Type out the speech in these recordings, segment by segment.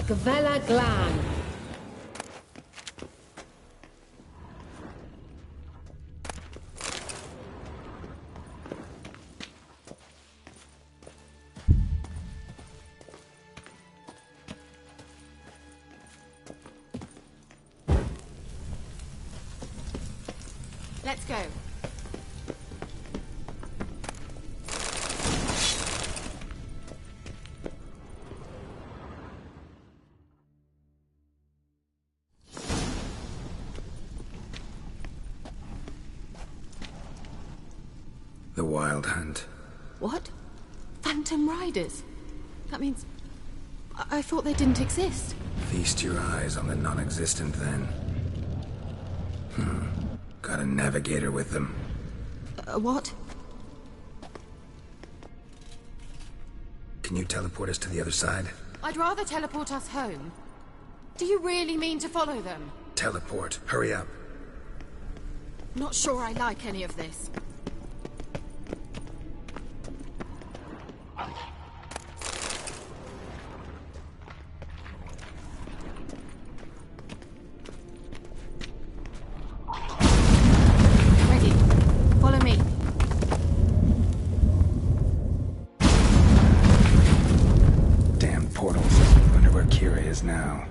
Skvella Glan. Let's go. The Wild Hunt. What? Phantom Riders? That means... I thought they didn't exist. Feast your eyes on the non-existent, then. Got a navigator with them. What? Can you teleport us to the other side? I'd rather teleport us home. Do you really mean to follow them? Teleport. Hurry up. Not sure I like any of this. Ready. Follow me. Damn portals. Wonder where Kira is now.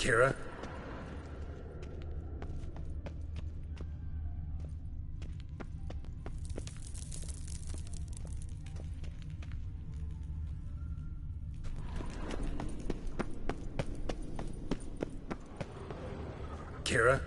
Kira? Kira?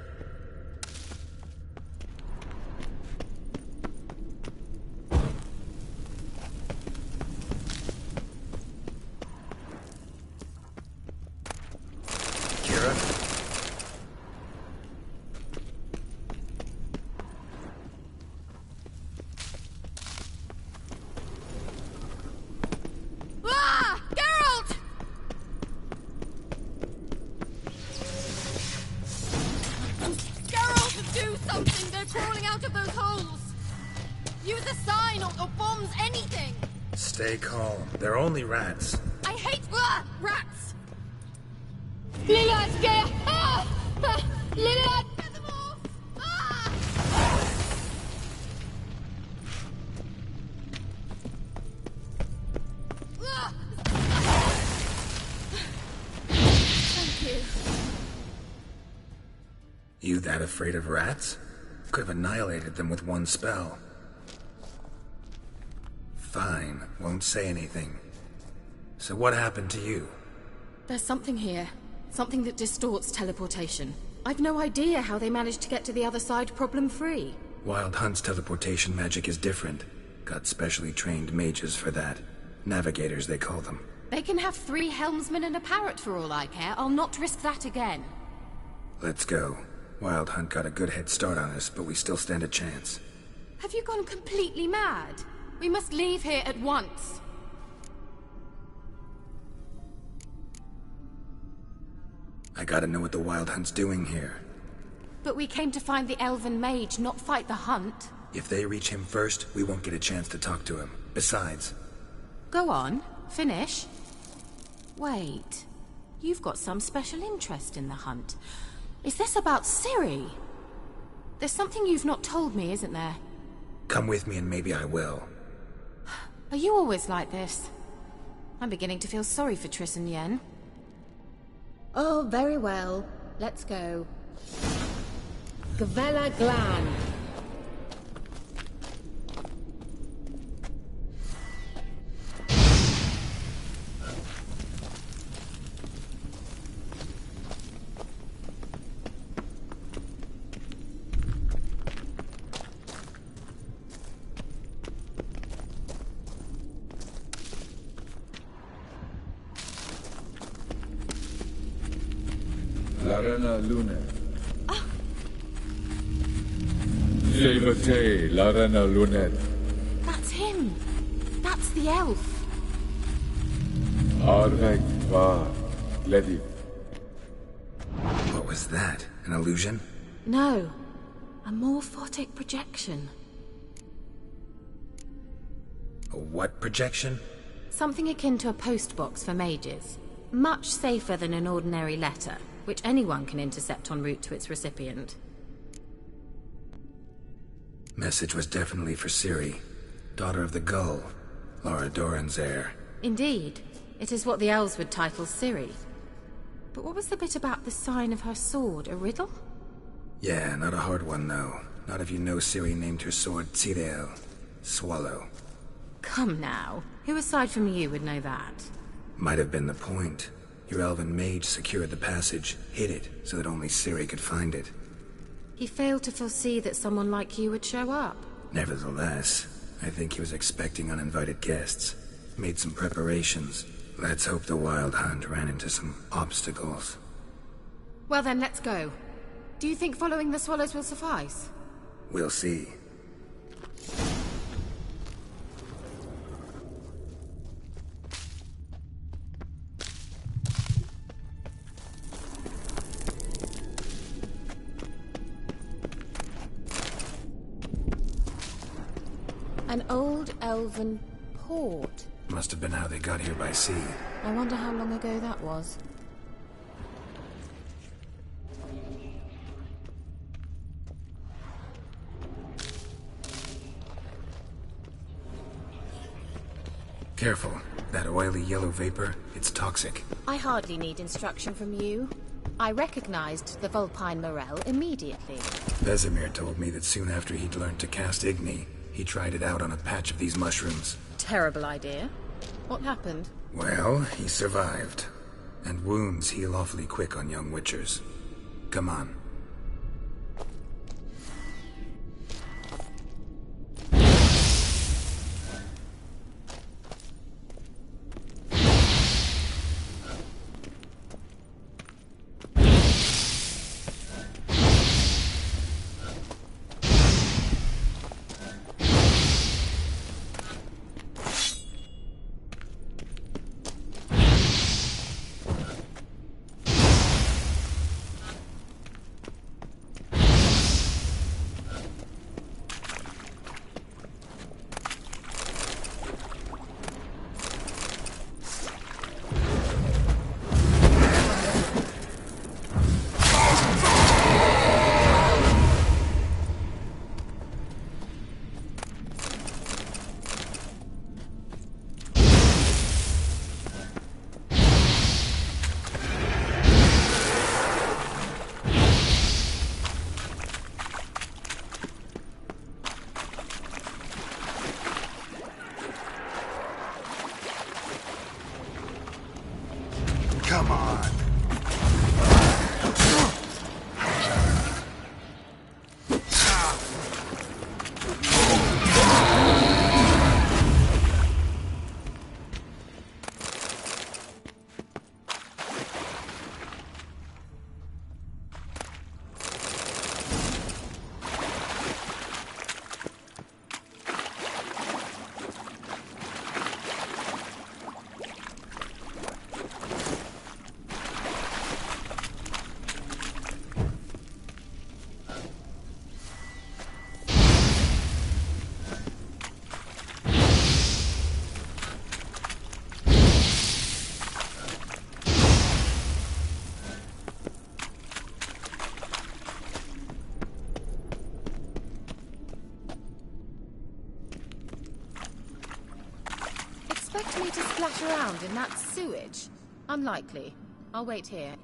Stay calm. They're only rats. I hate rats! Lila, scare! Lila! Get them off! Ah! Thank you. You that afraid of rats? Could have annihilated them with one spell. Fine, won't say anything. So what happened to you? There's something here. Something that distorts teleportation. I've no idea how they managed to get to the other side problem-free. Wild Hunt's teleportation magic is different. Got specially trained mages for that. Navigators, they call them. They can have 3 helmsmen and a parrot for all I care. I'll not risk that again. Let's go. Wild Hunt got a good head start on us, but we still stand a chance. Have you gone completely mad? We must leave here at once. I gotta know what the Wild Hunt's doing here. But we came to find the elven mage, not fight the hunt. If they reach him first, we won't get a chance to talk to him. Besides... Go on. Finish. Wait. You've got some special interest in the hunt. Is this about Ciri? There's something you've not told me, isn't there? Come with me and maybe I will. Are you always like this? I'm beginning to feel sorry for Triss and Yen. Oh, very well. Let's go. Gavella Glan. Larena Lunet. Silvate, Larena Lunet. That's him. That's the elf. Arvek va Ledi. What was that? An illusion? No. A morphotic projection. A what projection? Something akin to a postbox for mages. Much safer than an ordinary letter, which anyone can intercept en route to its recipient. Message was definitely for Ciri, daughter of the Gull, Laura Doran's heir. Indeed. It is what the elves would title Ciri. But what was the bit about the sign of her sword? A riddle? Yeah, not a hard one, though. Not if you know Ciri named her sword Tirel, Swallow. Come now. Who aside from you would know that? Might have been the point. Your elven mage secured the passage, hid it, so that only Ciri could find it. He failed to foresee that someone like you would show up. Nevertheless, I think he was expecting uninvited guests. Made some preparations. Let's hope the Wild Hunt ran into some obstacles. Well then, let's go. Do you think following the swallows will suffice? We'll see. An old elven port. Must have been how they got here by sea. I wonder how long ago that was. Careful. That oily yellow vapor, it's toxic. I hardly need instruction from you. I recognized the vulpine morel immediately. Vesemir told me that soon after he'd learned to cast Igni, he tried it out on a patch of these mushrooms. Terrible idea. What happened? Well, he survived. And wounds heal awfully quick on young witchers. Come on. Come on. Expect me to splash around in that sewage? Unlikely. I'll wait here.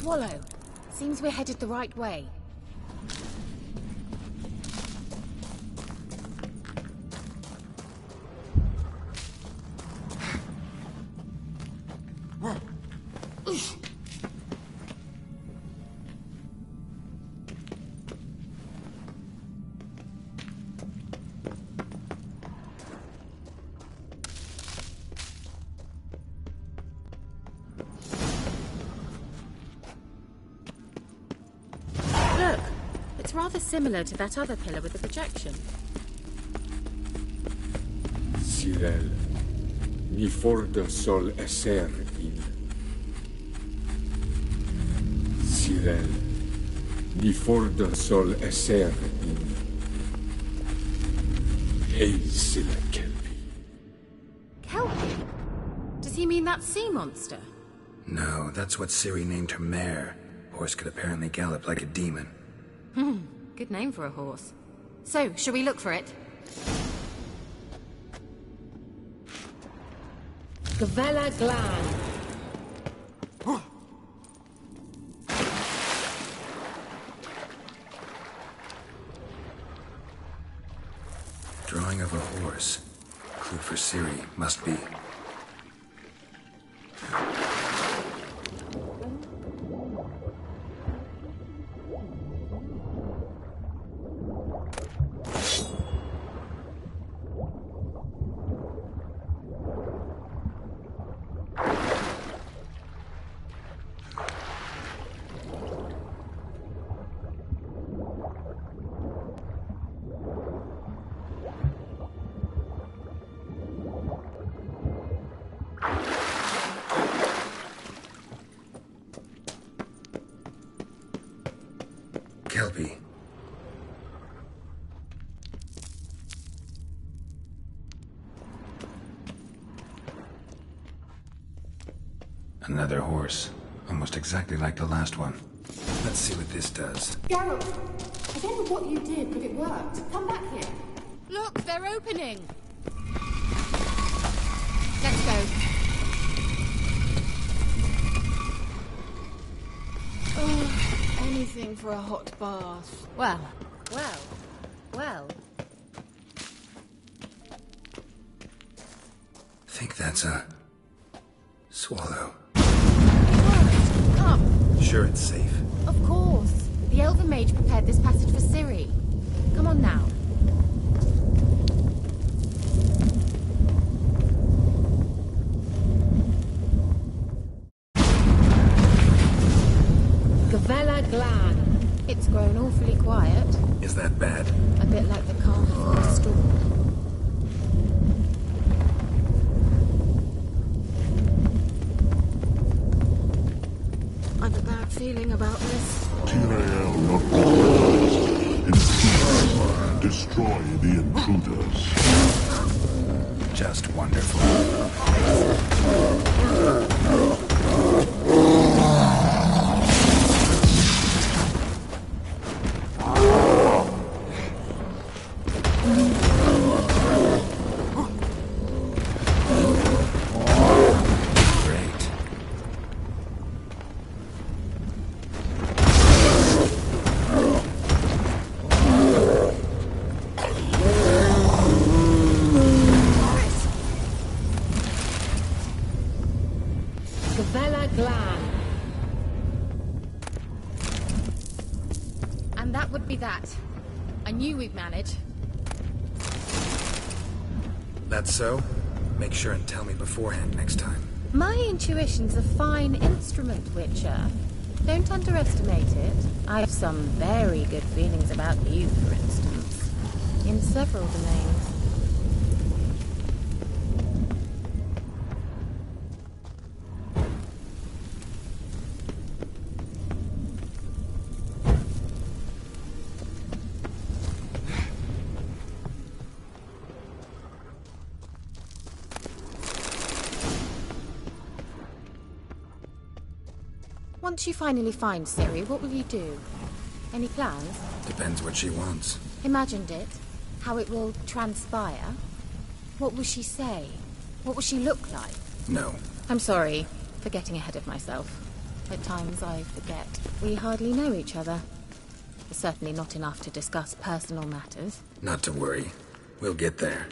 Swallow. Seems we're headed the right way. Look, it's rather similar to that other pillar with the projection. Sirel, ni forda sol esser in. Sirel, ni forda sol esser in. Ei sila kelpi. Kelpie? Does he mean that sea monster? No, that's what Ciri named her mare. Horse could apparently gallop like a demon. Good name for a horse. So, shall we look for it? Gavella Glan. Drawing of a horse. Clue for Ciri, must be. Kelpie. Another horse. Almost exactly like the last one. Let's see what this does. Geralt, I don't know what you did, but it worked. Come back here. Look, they're opening. Let's go. Oh, anything for a hot bath. Well, Well. Think that's a... swallow. come. Sure it's safe. Of course. The Elven Mage prepared this passage for Ciri. Come on now. Gavella Glan. It's grown awfully quiet. Is that bad? A bit like the calm before the storm. I've a bad feeling about this. Tyrael not intruders. Destroy the intruders. Just wonderful. Great. Gavella Glan. And that would be that. I knew we'd manage. That's so? Make sure and tell me beforehand next time. My intuition's a fine instrument, Witcher. Don't underestimate it. I have some very good feelings about you, for instance. In several domains. Once you finally find Ciri, what will you do? Any plans? Depends what she wants. Imagined it? How it will transpire? What will she say? What will she look like? No. I'm sorry for getting ahead of myself. At times I forget we hardly know each other. Certainly not enough to discuss personal matters. Not to worry. We'll get there.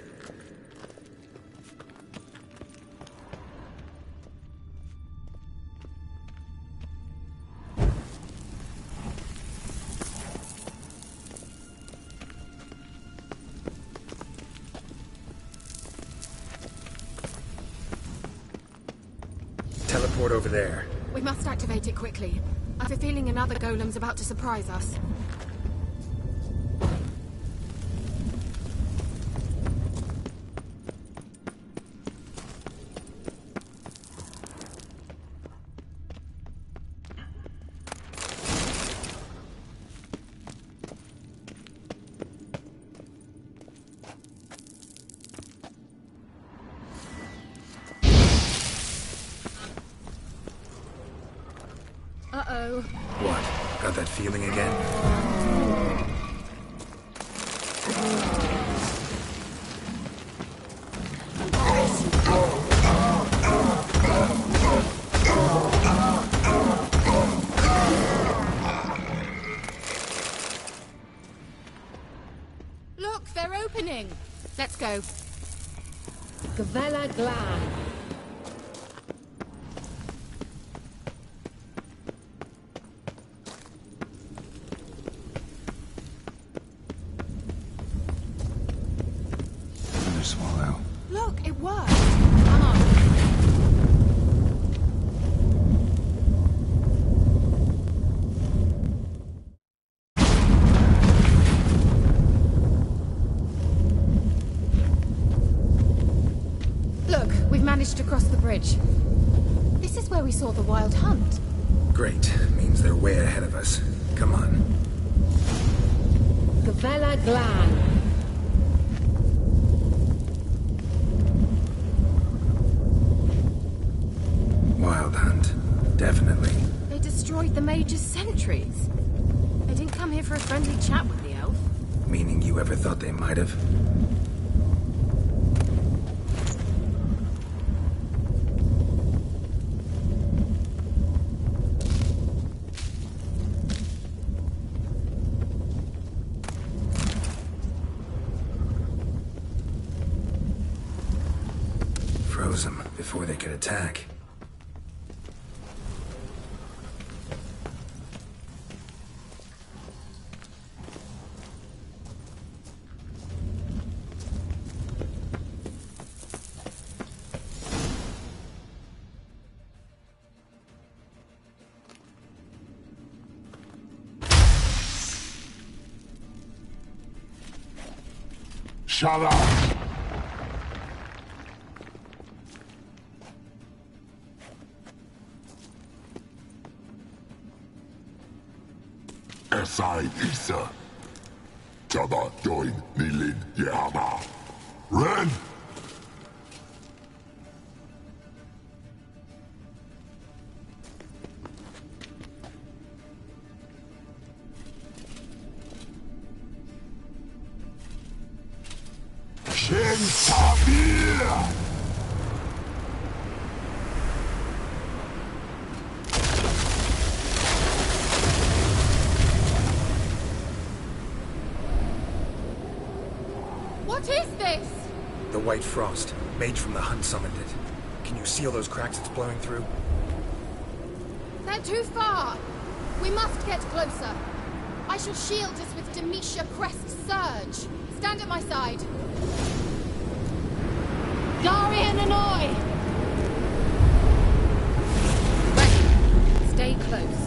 Teleport over there. We must activate it quickly. I have a feeling another golem's about to surprise us. Uh-oh. What? Got that feeling again? Look, they're opening! Let's go. Gvela Glan. Another swallow. Look, it worked! Come on. Look, we've managed to cross the bridge. This is where we saw the wild hunt. Great. Means they're way ahead of us. Come on. Gvela Glan. Wild hunt. Definitely. They destroyed the Mage's sentries. They didn't come here for a friendly chat with the elf. Meaning you ever thought they might have? Froze them before they could attack. Shut up! Esai Isa. Chaba Doin Nilin Yama. Ren! Shin Sabir! What is this? The White Frost. Mage from the Hunt summoned it. Can you seal those cracks it's blowing through? They're too far. We must get closer. I shall shield us with Demetia Crest Surge. Stand at my side. Darian Annoy! Ready. Stay close.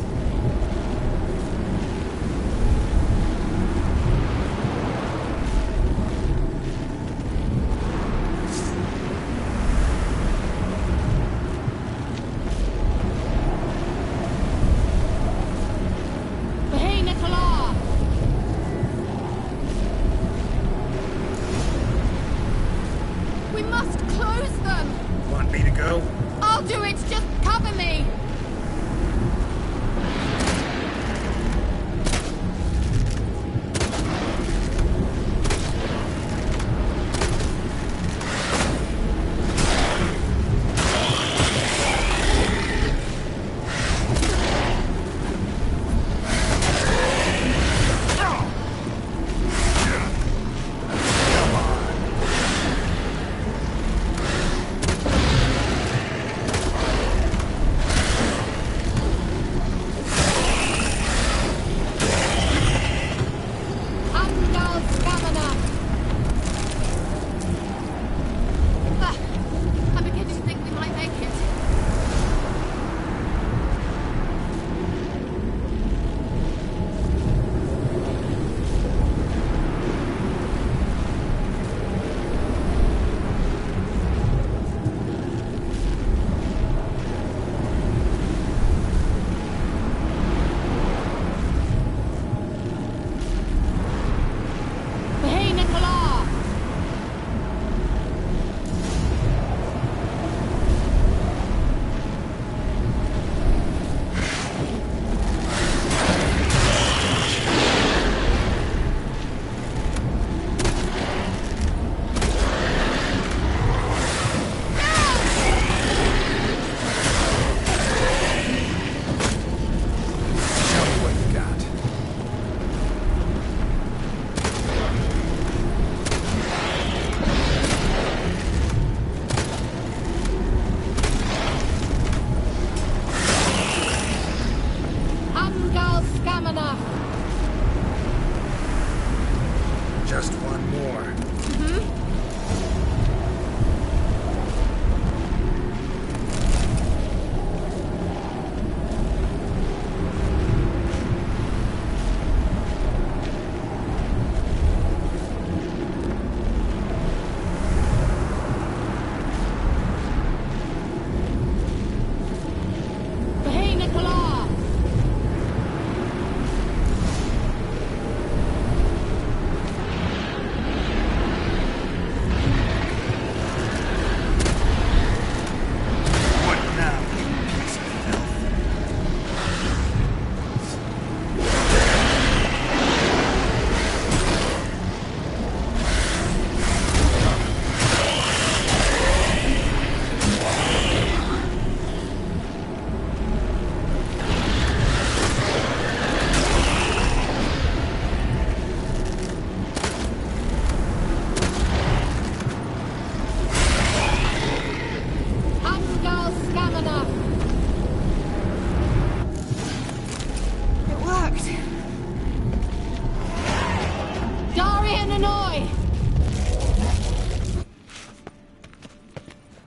We must close them! Want me to go? I'll do it! Just cover me!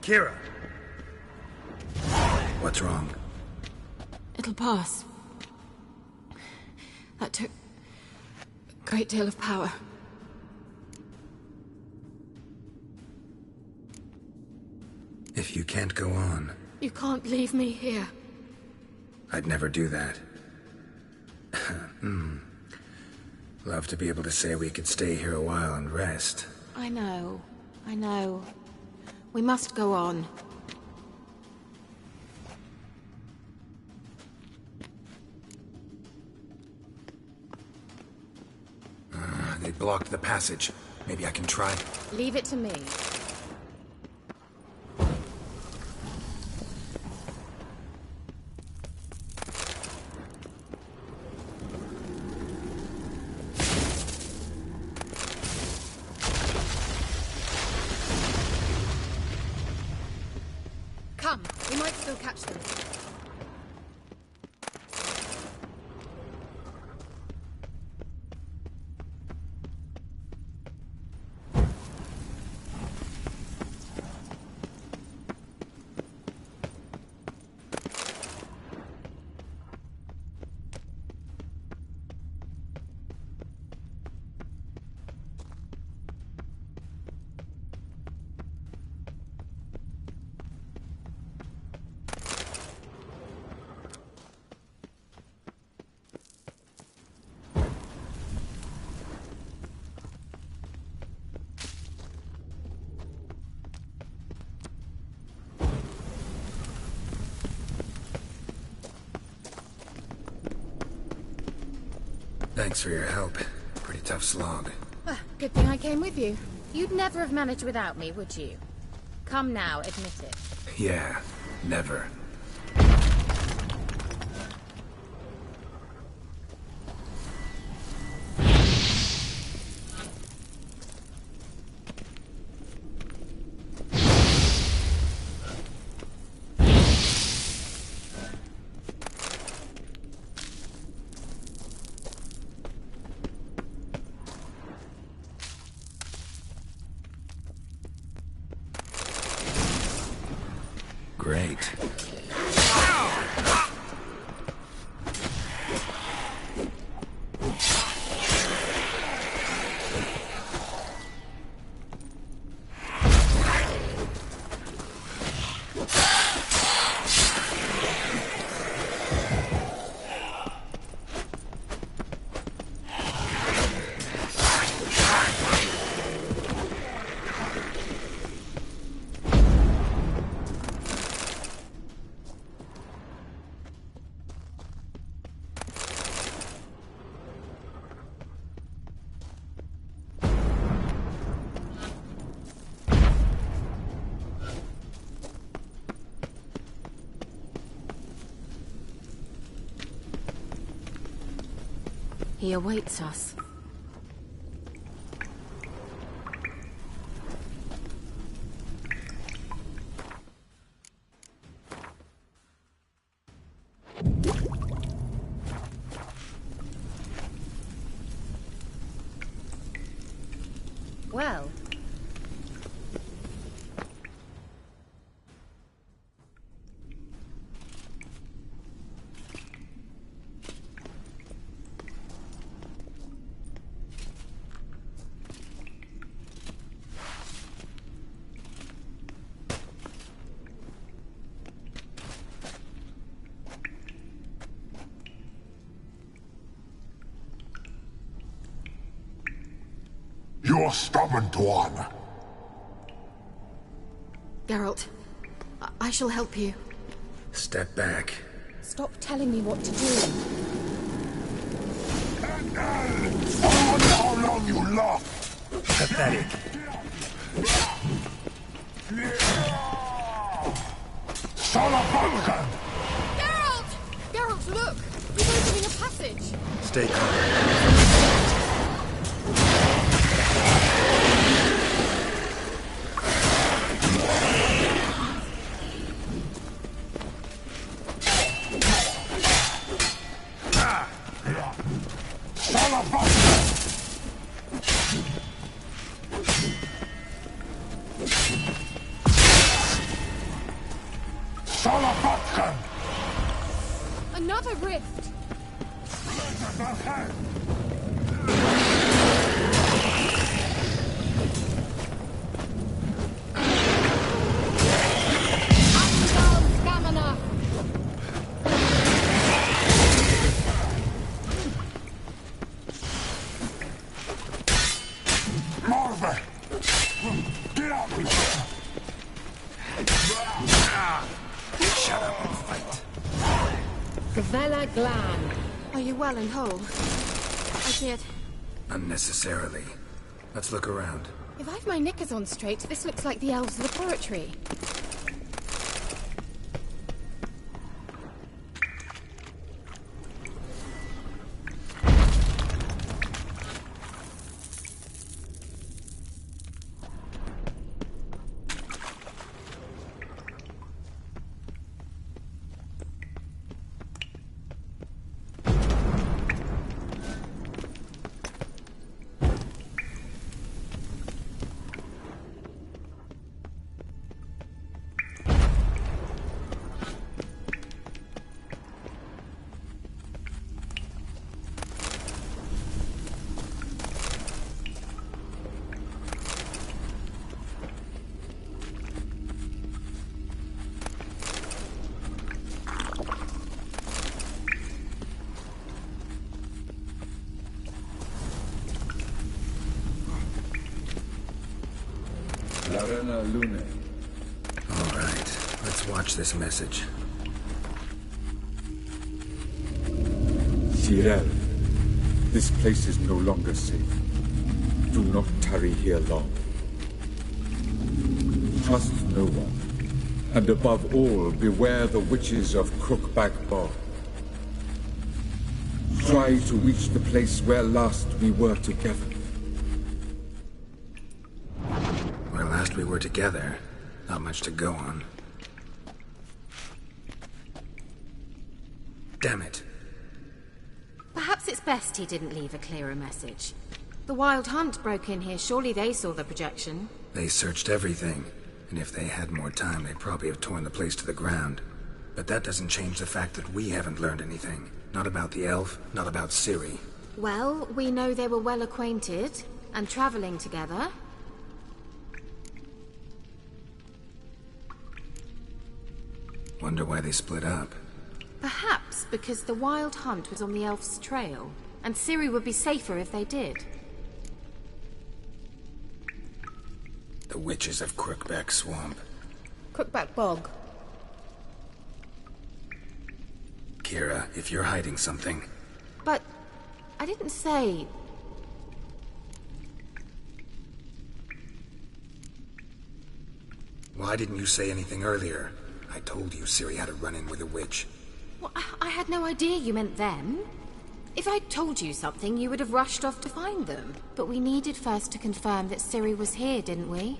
Kira! What's wrong? It'll pass. That took a great deal of power. If you can't go on, You can't leave me here. I'd never do that. Love to be able to say we could stay here a while and rest. I know. We must go on. They blocked the passage. Maybe I can try. Leave it to me. Come, we might still catch them. Thanks for your help. Pretty tough slog. Good thing I came with you. You'd never have managed without me, would you? Come now, admit it. Yeah, never. Great. He awaits us. Well, You're stubborn one. Geralt, I shall help you. Step back. stop telling me what to do. I wonder how long you last. Pathetic. Son of Vulcan! Geralt! Geralt, look! He's opening a passage! Stay calm. Son of Vulcan! Salafatkan! Another rift! Angal Stamina! Marve! Get out! Shut up and fight. Gvella Glan. Are you well and whole? I did. Unnecessarily. Let's look around. If I've my knickers on straight, this looks like the elves' laboratory. Larena Lune. All right, let's watch this message. Cyril, this place is no longer safe. Do not tarry here long. Trust no one. And above all, beware the witches of Crookback Bog. Try to reach the place where last we were together. Where last we were together, not much to go on. Damn it. Perhaps it's best he didn't leave a clearer message. The Wild Hunt broke in here. Surely they saw the projection. They searched everything, and if they had more time, they'd probably have torn the place to the ground. But that doesn't change the fact that we haven't learned anything. Not about the elf, not about Ciri. Well, we know they were well acquainted and traveling together. Wonder why they split up. Perhaps because the Wild Hunt was on the elf's trail, and Ciri would be safer if they did. The witches of Crookback Swamp. Crookback Bog. Kira, if you're hiding something... But I didn't say... Why didn't you say anything earlier? I told you Ciri had a run-in with a witch. Well, I had no idea you meant them. If I'd told you something, you would have rushed off to find them. But we needed first to confirm that Ciri was here, didn't we?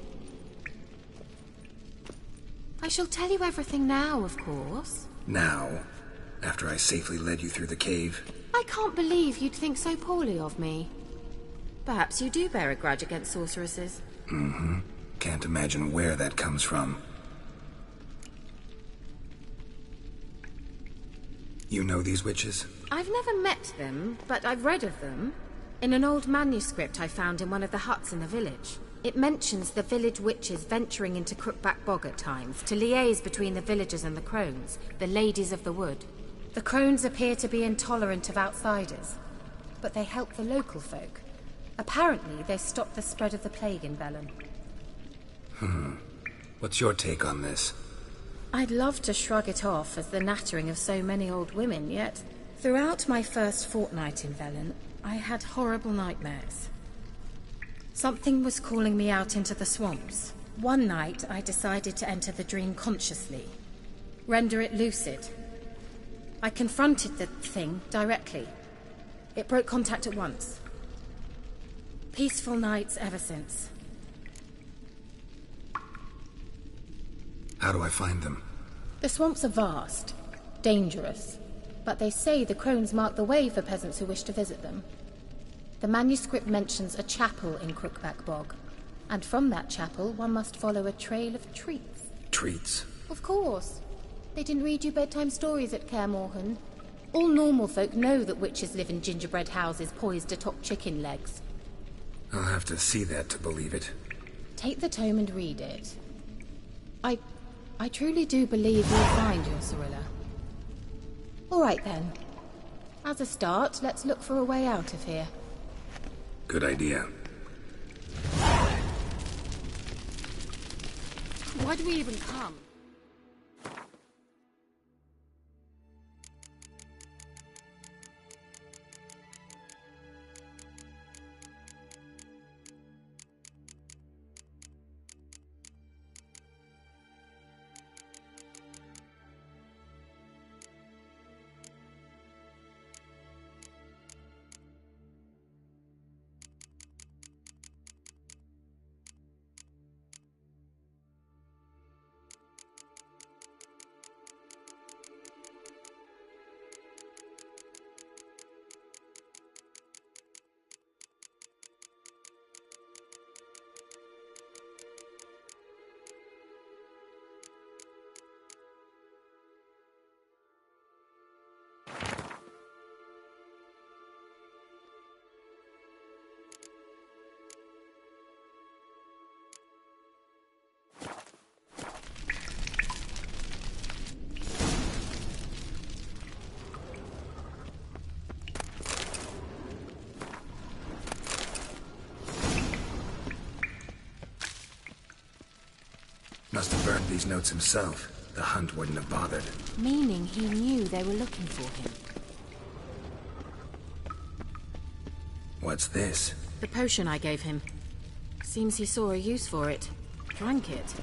I shall tell you everything now, of course. Now? After I safely led you through the cave? I can't believe you'd think so poorly of me. Perhaps you do bear a grudge against sorceresses. Mm-hmm. Can't imagine where that comes from. You know these witches? I've never met them, but I've read of them. In an old manuscript I found in one of the huts in the village. It mentions the village witches venturing into Crookback Bog at times to liaise between the villagers and the crones, the ladies of the wood. The crones appear to be intolerant of outsiders, but they help the local folk. Apparently, they stopped the spread of the plague in Velen. What's your take on this? I'd love to shrug it off as the nattering of so many old women, yet throughout my first fortnight in Velen, I had horrible nightmares. Something was calling me out into the swamps. One night, I decided to enter the dream consciously, render it lucid. I confronted the thing directly. It broke contact at once. Peaceful nights ever since. How do I find them? The swamps are vast, dangerous, but they say the crones mark the way for peasants who wish to visit them. The manuscript mentions a chapel in Crookback Bog, and from that chapel one must follow a trail of treats. Treats? Of course. They didn't read you bedtime stories at Kaer Morhen. All normal folk know that witches live in gingerbread houses poised atop chicken legs. I'll have to see that to believe it. Take the tome and read it. I truly do believe you'll find your Cirilla. All right then. As a start, let's look for a way out of here. Good idea. Why do we even come? Must have burned these notes himself. The hunt wouldn't have bothered. Meaning he knew they were looking for him. What's this? The potion I gave him. Seems he saw a use for it. Drank it.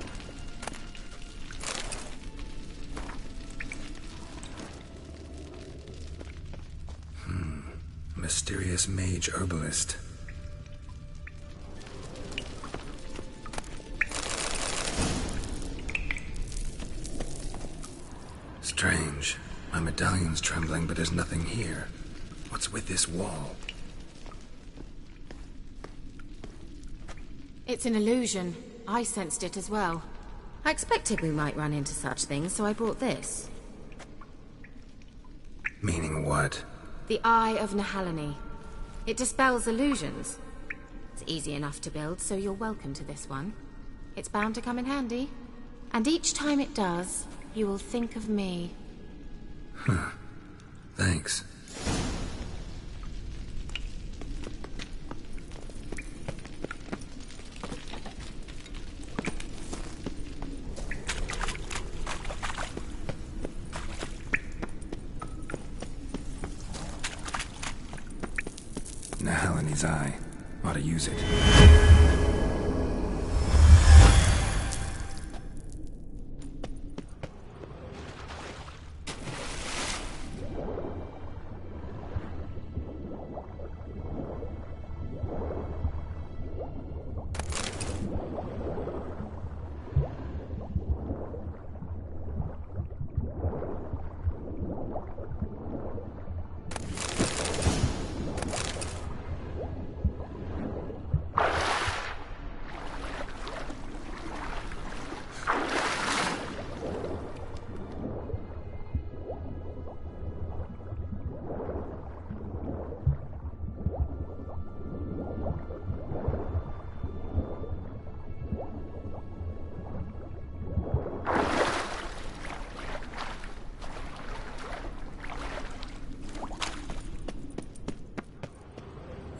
Mysterious mage herbalist. Strange. My medallion's trembling, but there's nothing here. What's with this wall? It's an illusion. I sensed it as well. I expected we might run into such things, so I brought this. Meaning what? The Eye of Nehaleni. It dispels illusions. It's easy enough to build, so you're welcome to this one. It's bound to come in handy. And each time it does, you will think of me. Huh. Thanks. Nehaleni's eye. Ought to use it.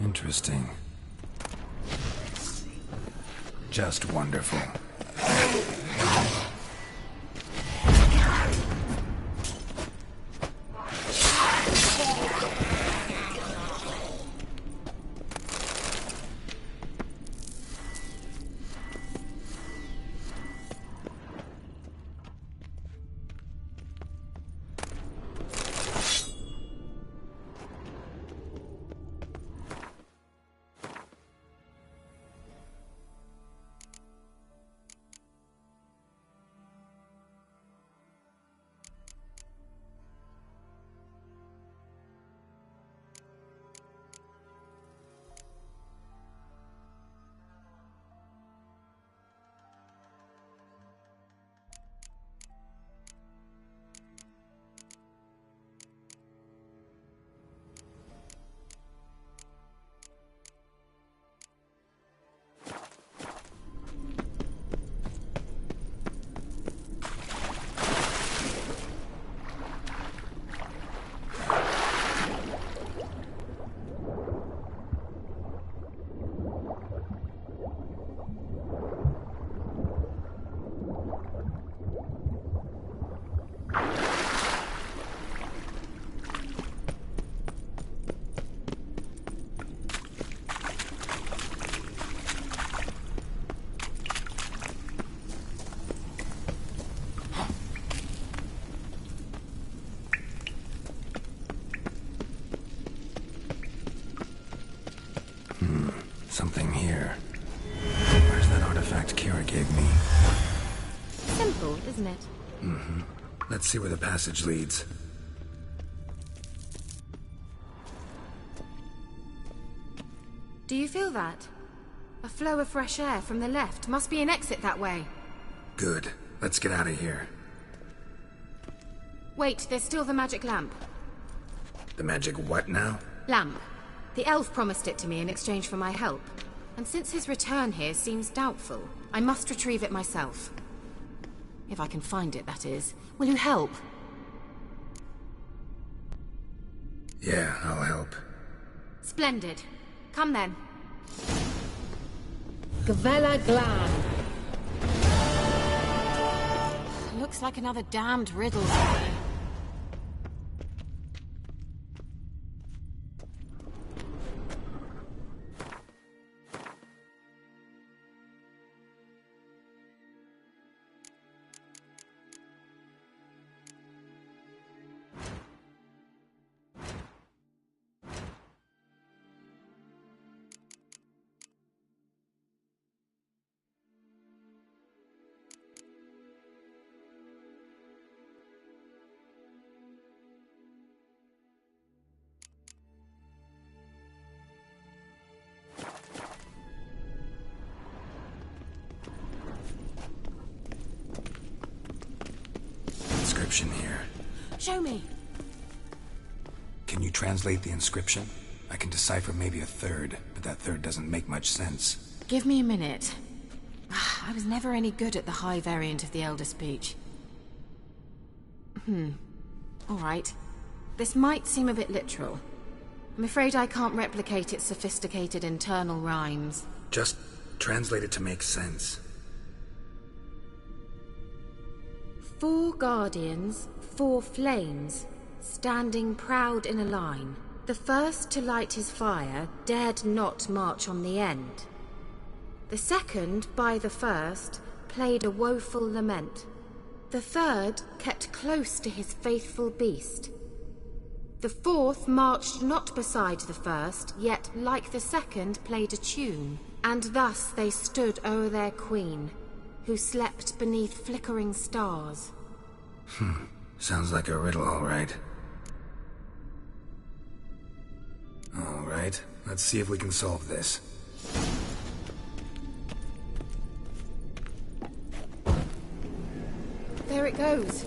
Interesting. Just wonderful. Something here. Where's that artifact Kira gave me? Simple, isn't it? Mm-hmm. Let's see where the passage leads. Do you feel that? A flow of fresh air from the left. Must be an exit that way. Good. Let's get out of here. Wait, there's still the magic lamp. The magic what now? Lamp. The elf promised it to me in exchange for my help. And since his return here seems doubtful, I must retrieve it myself. If I can find it, that is. Will you help? Yeah, I'll help. Splendid. Come then. Gavella Glan. Looks like another damned riddle. Inscription here. Show me. Can you translate the inscription? I can decipher maybe a third, but that third doesn't make much sense. Give me a minute. I was never any good at the high variant of the Elder Speech. All right. This might seem a bit literal. I'm afraid I can't replicate its sophisticated internal rhymes. Just translate it to make sense. 4 guardians, 4 flames, standing proud in a line. The first to light his fire dared not march on the end. The second, by the first, played a woeful lament. The third kept close to his faithful beast. The fourth marched not beside the first, yet like the second played a tune. And thus they stood o'er their queen, who slept beneath flickering stars. Sounds like a riddle, all right. All right, let's see if we can solve this. There it goes.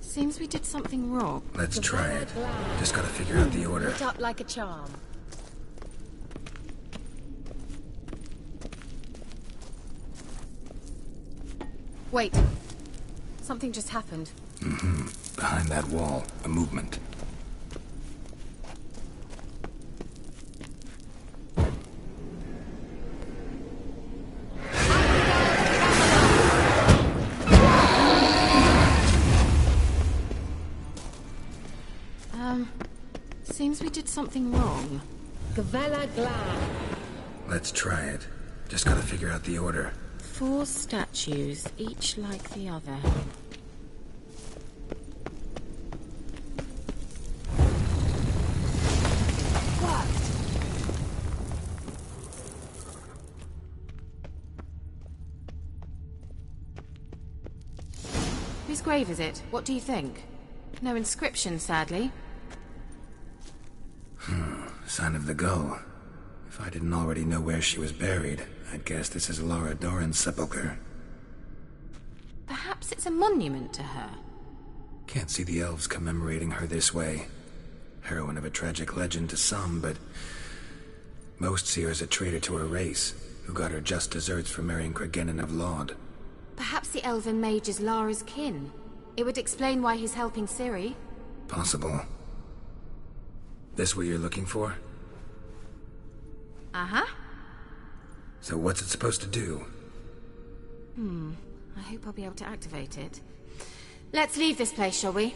Seems we did something wrong. Let's try it. Just gotta figure out the order. Lit up like a charm. Wait. Something just happened. Behind that wall, a movement. Seems we did something wrong. Gavella Glan. Let's try it. Just gotta figure out the order. 4 statues, each like the other. What? Whose grave is it? What do you think? No inscription, sadly. Sign of the gull. If I didn't already know where she was buried, I'd guess this is Laura Doran's sepulcher. Perhaps it's a monument to her. Can't see the elves commemorating her this way. Heroine of a tragic legend to some, but most see her as a traitor to her race, who got her just deserts for marrying Cregennan of Laud. Perhaps the elven mage is Lara's kin. It would explain why he's helping Ciri. Possible. This what you're looking for? Uh-huh. So what's it supposed to do? I hope I'll be able to activate it. Let's leave this place, shall we?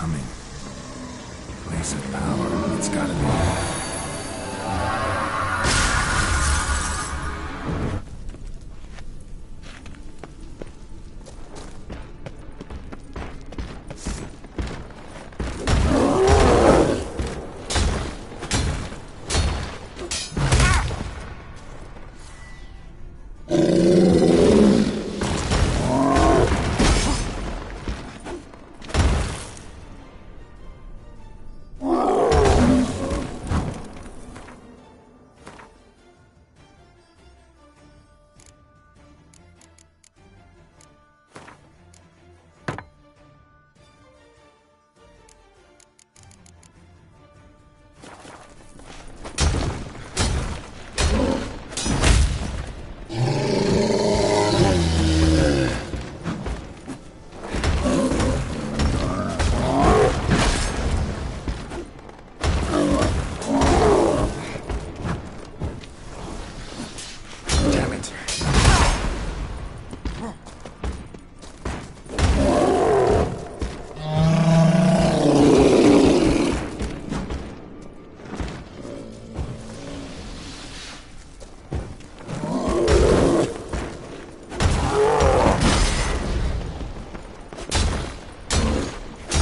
humming. Place of power, it's gotta be.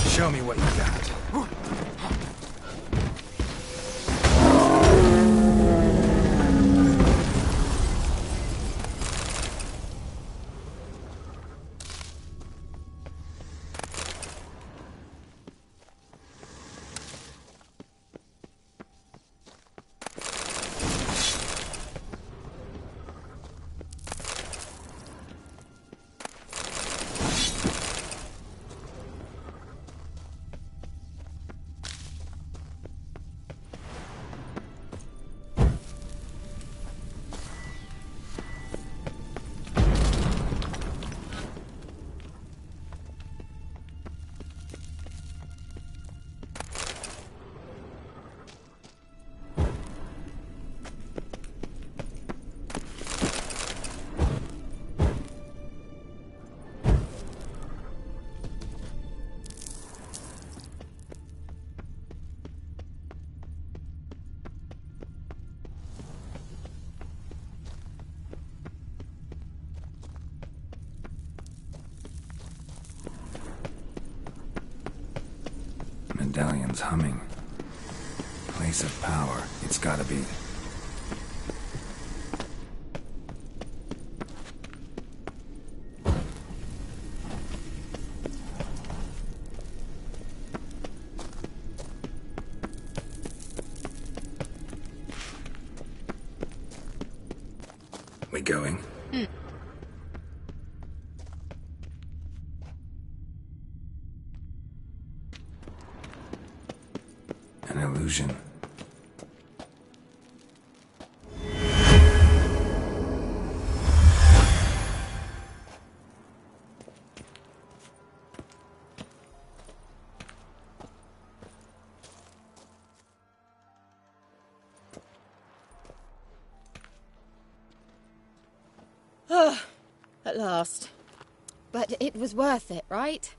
Show me what you got. Medallion's humming. Place of power, it's gotta be. We going? An illusion. At last. But it was worth it, right?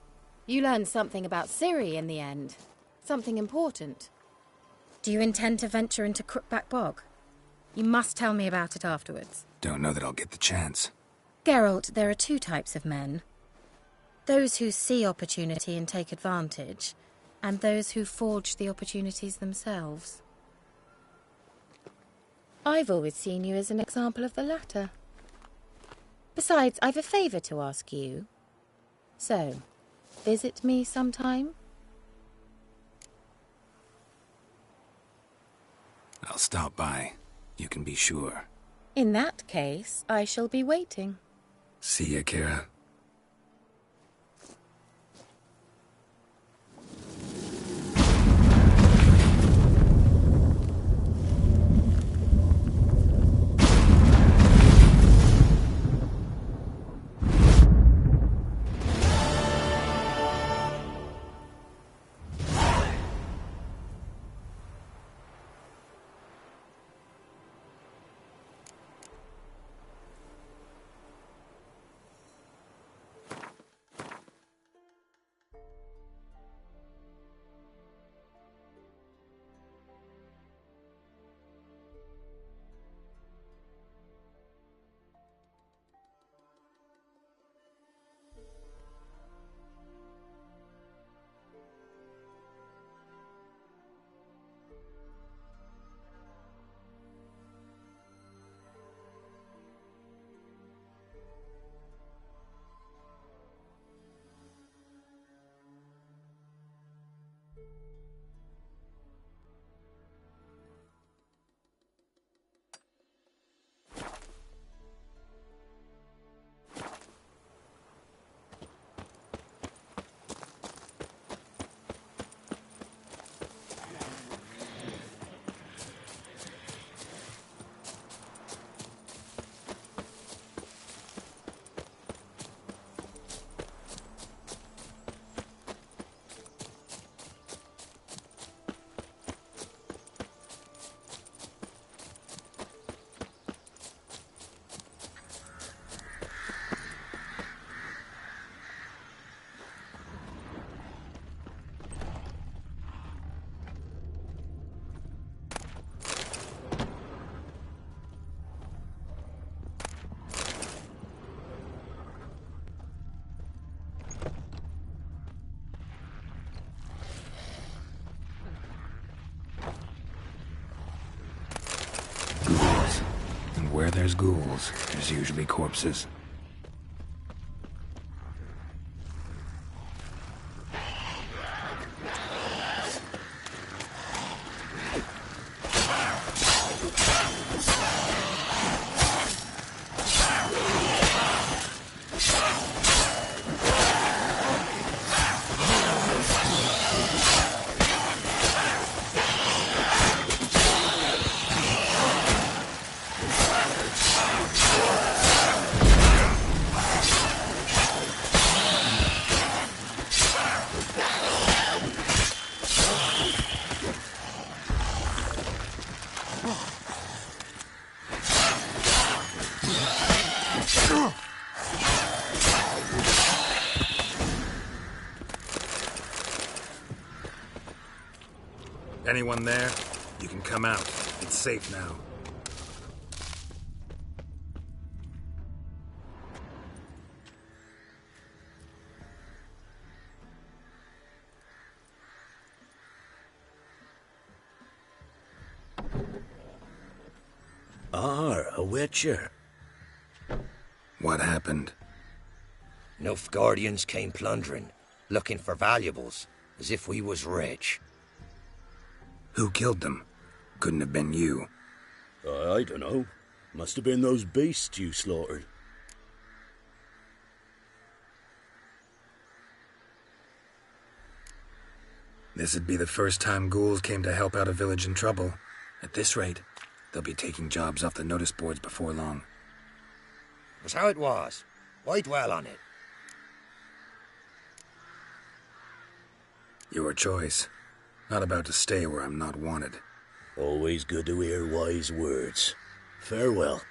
You learned something about Ciri in the end. Something important. Do you intend to venture into Crookback Bog? You must tell me about it afterwards. Don't know that I'll get the chance. Geralt, there are two types of men. Those who see opportunity and take advantage, and those who forge the opportunities themselves. I've always seen you as an example of the latter. Besides, I've a favour to ask you. So, visit me sometime? I'll stop by. You can be sure. In that case, I shall be waiting. See ya, Kira. And where there's ghouls, there's usually corpses. Anyone there? You can come out. It's safe now. A witcher. What happened? Nilfgaardians came plundering, looking for valuables, as if we was rich. Who killed them? Couldn't have been you. I don't know. Must have been those beasts you slaughtered. This'd be the first time ghouls came to help out a village in trouble. At this rate, they'll be taking jobs off the notice boards before long. It was how it was. Why dwell on it? Your choice. Not about to stay where I'm not wanted. Always good to hear wise words. Farewell.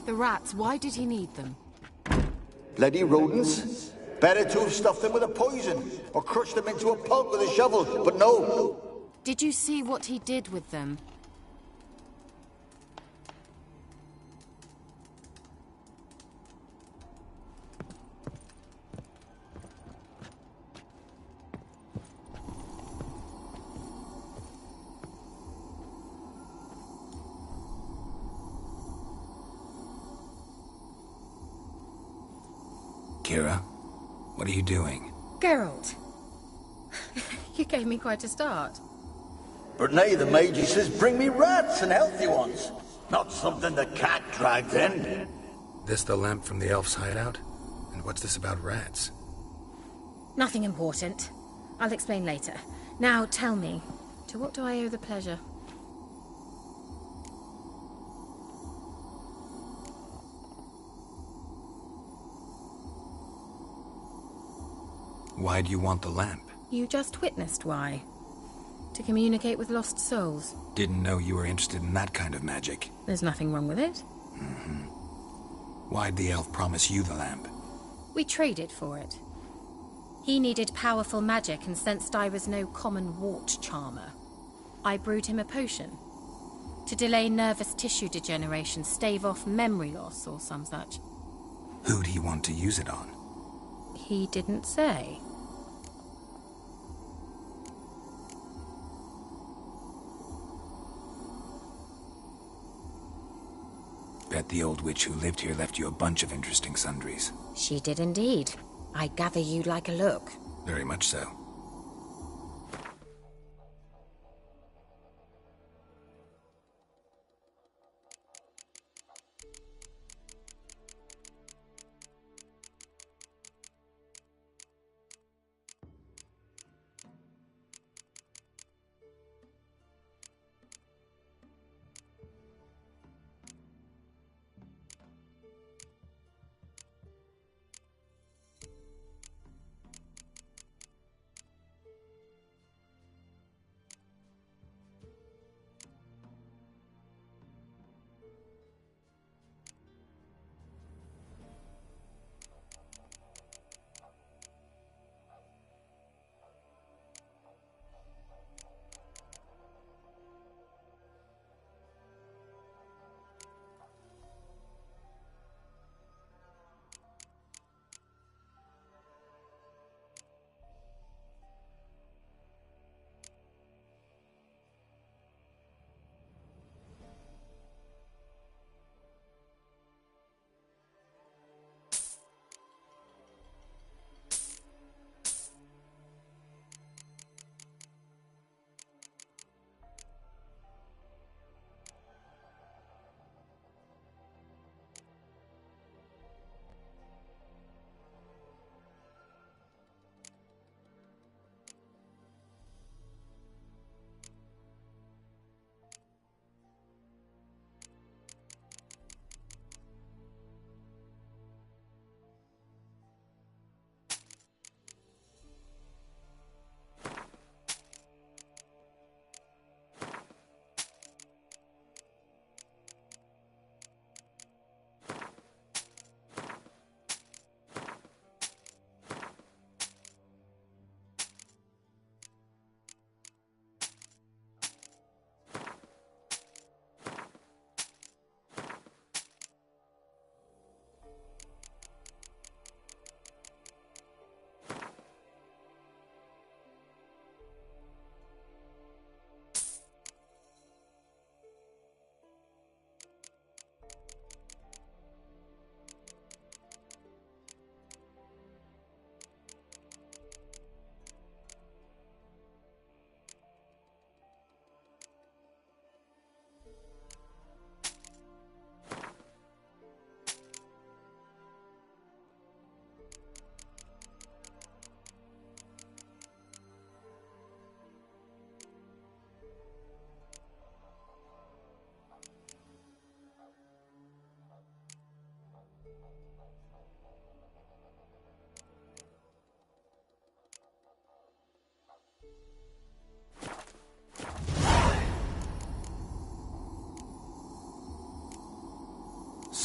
The rats, why did he need them? Bloody rodents. Better to have stuffed them with a poison, or crushed them into a pulp with a shovel, but no. Did you see what he did with them? Kira, what are you doing? Geralt. You gave me quite a start. But nay, the mage says bring me rats and healthy ones. Not something the cat dragged in. This the lamp from the elf's hideout? And what's this about rats? Nothing important. I'll explain later. Now, tell me, to what do I owe the pleasure? Why do you want the lamp? You just witnessed why. To communicate with lost souls. Didn't know you were interested in that kind of magic. There's nothing wrong with it. Why'd the elf promise you the lamp? We traded for it. He needed powerful magic and sensed I was no common wart charmer. I brewed him a potion. To delay nervous tissue degeneration, stave off memory loss or some such. Who'd he want to use it on? He didn't say. Bet the old witch who lived here left you a bunch of interesting sundries. She did indeed. I gather you'd like a look. Very much so.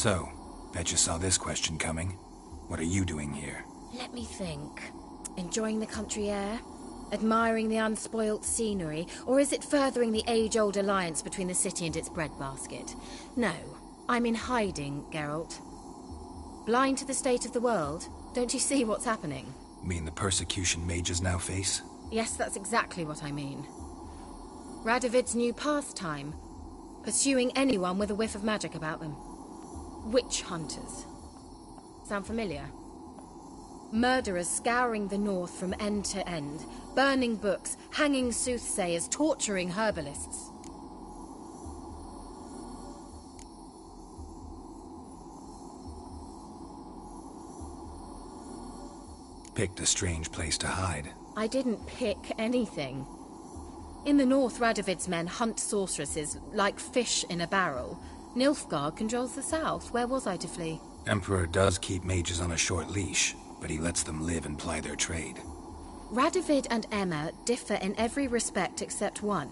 So, bet you saw this question coming. What are you doing here? Let me think. Enjoying the country air? Admiring the unspoilt scenery? Or is it furthering the age-old alliance between the city and its breadbasket? No, I'm in hiding, Geralt. Blind to the state of the world? Don't you see what's happening? Mean the persecution mages now face? Yes, that's exactly what I mean. Radovid's new pastime. Pursuing anyone with a whiff of magic about them. Witch hunters. Sound familiar? Murderers scouring the north from end to end, burning books, hanging soothsayers, torturing herbalists. Picked a strange place to hide. I didn't pick anything. In the north, Radovid's men hunt sorceresses like fish in a barrel. Nilfgaard controls the south. Where was I to flee? Emperor does keep mages on a short leash, but he lets them live and ply their trade. Radovid and Emma differ in every respect except one.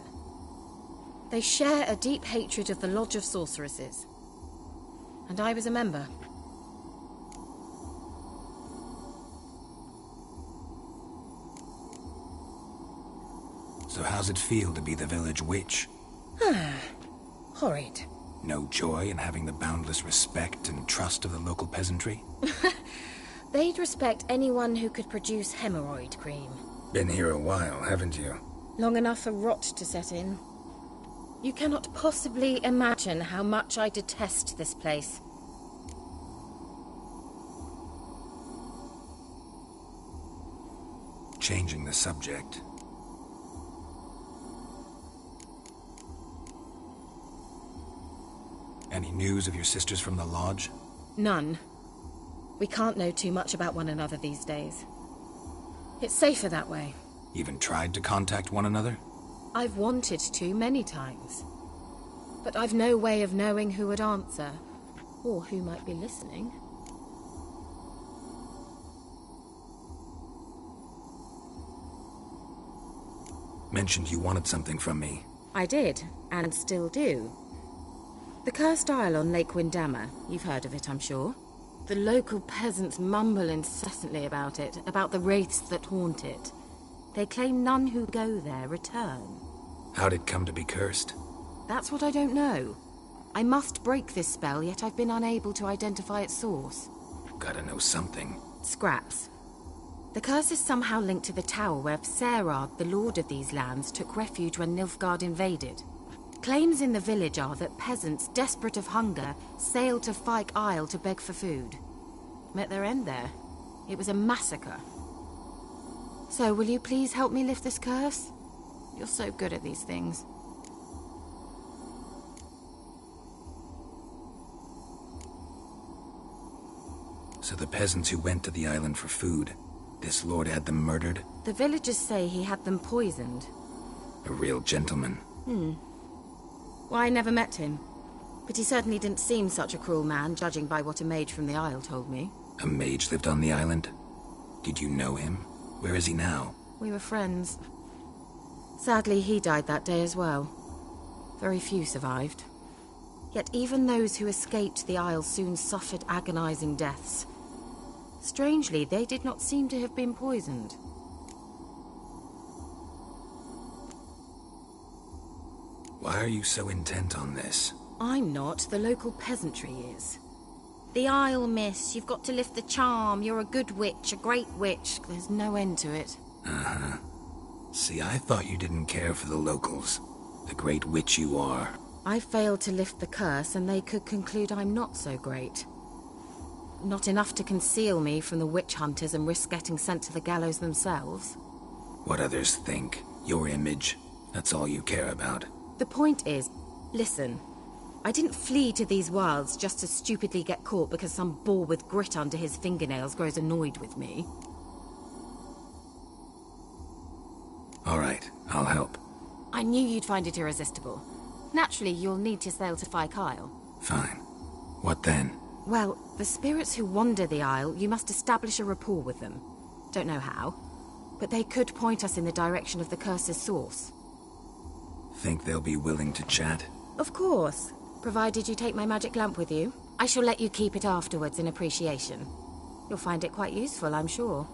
They share a deep hatred of the Lodge of Sorceresses. And I was a member. So how's it feel to be the village witch? Horrid. No joy in having the boundless respect and trust of the local peasantry? They'd respect anyone who could produce hemorrhoid cream. Been here a while, haven't you? Long enough for rot to set in. You cannot possibly imagine how much I detest this place. Changing the subject. Any news of your sisters from the lodge? None. We can't know too much about one another these days. It's safer that way. Even tried to contact one another? I've wanted to many times. But I've no way of knowing who would answer, or who might be listening. Mentioned you wanted something from me. I did, and still do. The cursed isle on Lake Windammer. You've heard of it, I'm sure. The local peasants mumble incessantly about it, about the wraiths that haunt it. They claim none who go there return. How'd it come to be cursed? That's what I don't know. I must break this spell, yet I've been unable to identify its source. Gotta know something. Scraps. The curse is somehow linked to the tower where Serard, the lord of these lands, took refuge when Nilfgaard invaded. Claims in the village are that peasants, desperate of hunger, sailed to Fyke Isle to beg for food. Met their end there. It was a massacre. So, will you please help me lift this curse? You're so good at these things. So the peasants who went to the island for food, this lord had them murdered? The villagers say he had them poisoned. A real gentleman. Well, I never met him. But he certainly didn't seem such a cruel man, judging by what a mage from the Isle told me. A mage lived on the island? Did you know him? Where is he now? We were friends. Sadly, he died that day as well. Very few survived. Yet even those who escaped the Isle soon suffered agonizing deaths. Strangely, they did not seem to have been poisoned. Why are you so intent on this? I'm not. The local peasantry is. The Isle, miss. You've got to lift the charm. You're a good witch, a great witch. There's no end to it. Uh-huh. See, I thought you didn't care for the locals. The great witch you are. I failed to lift the curse, and they could conclude I'm not so great. Not enough to conceal me from the witch hunters and risk getting sent to the gallows themselves. What others think, your image, that's all you care about. The point is, listen, I didn't flee to these wilds just to stupidly get caught because some boar with grit under his fingernails grows annoyed with me. All right, I'll help. I knew you'd find it irresistible. Naturally, you'll need to sail to Fyke Isle. Fine. What then? Well, the spirits who wander the Isle, you must establish a rapport with them. Don't know how, but they could point us in the direction of the curse's source. Think they'll be willing to chat? Of course, provided you take my magic lamp with you. I shall let you keep it afterwards in appreciation. You'll find it quite useful, I'm sure.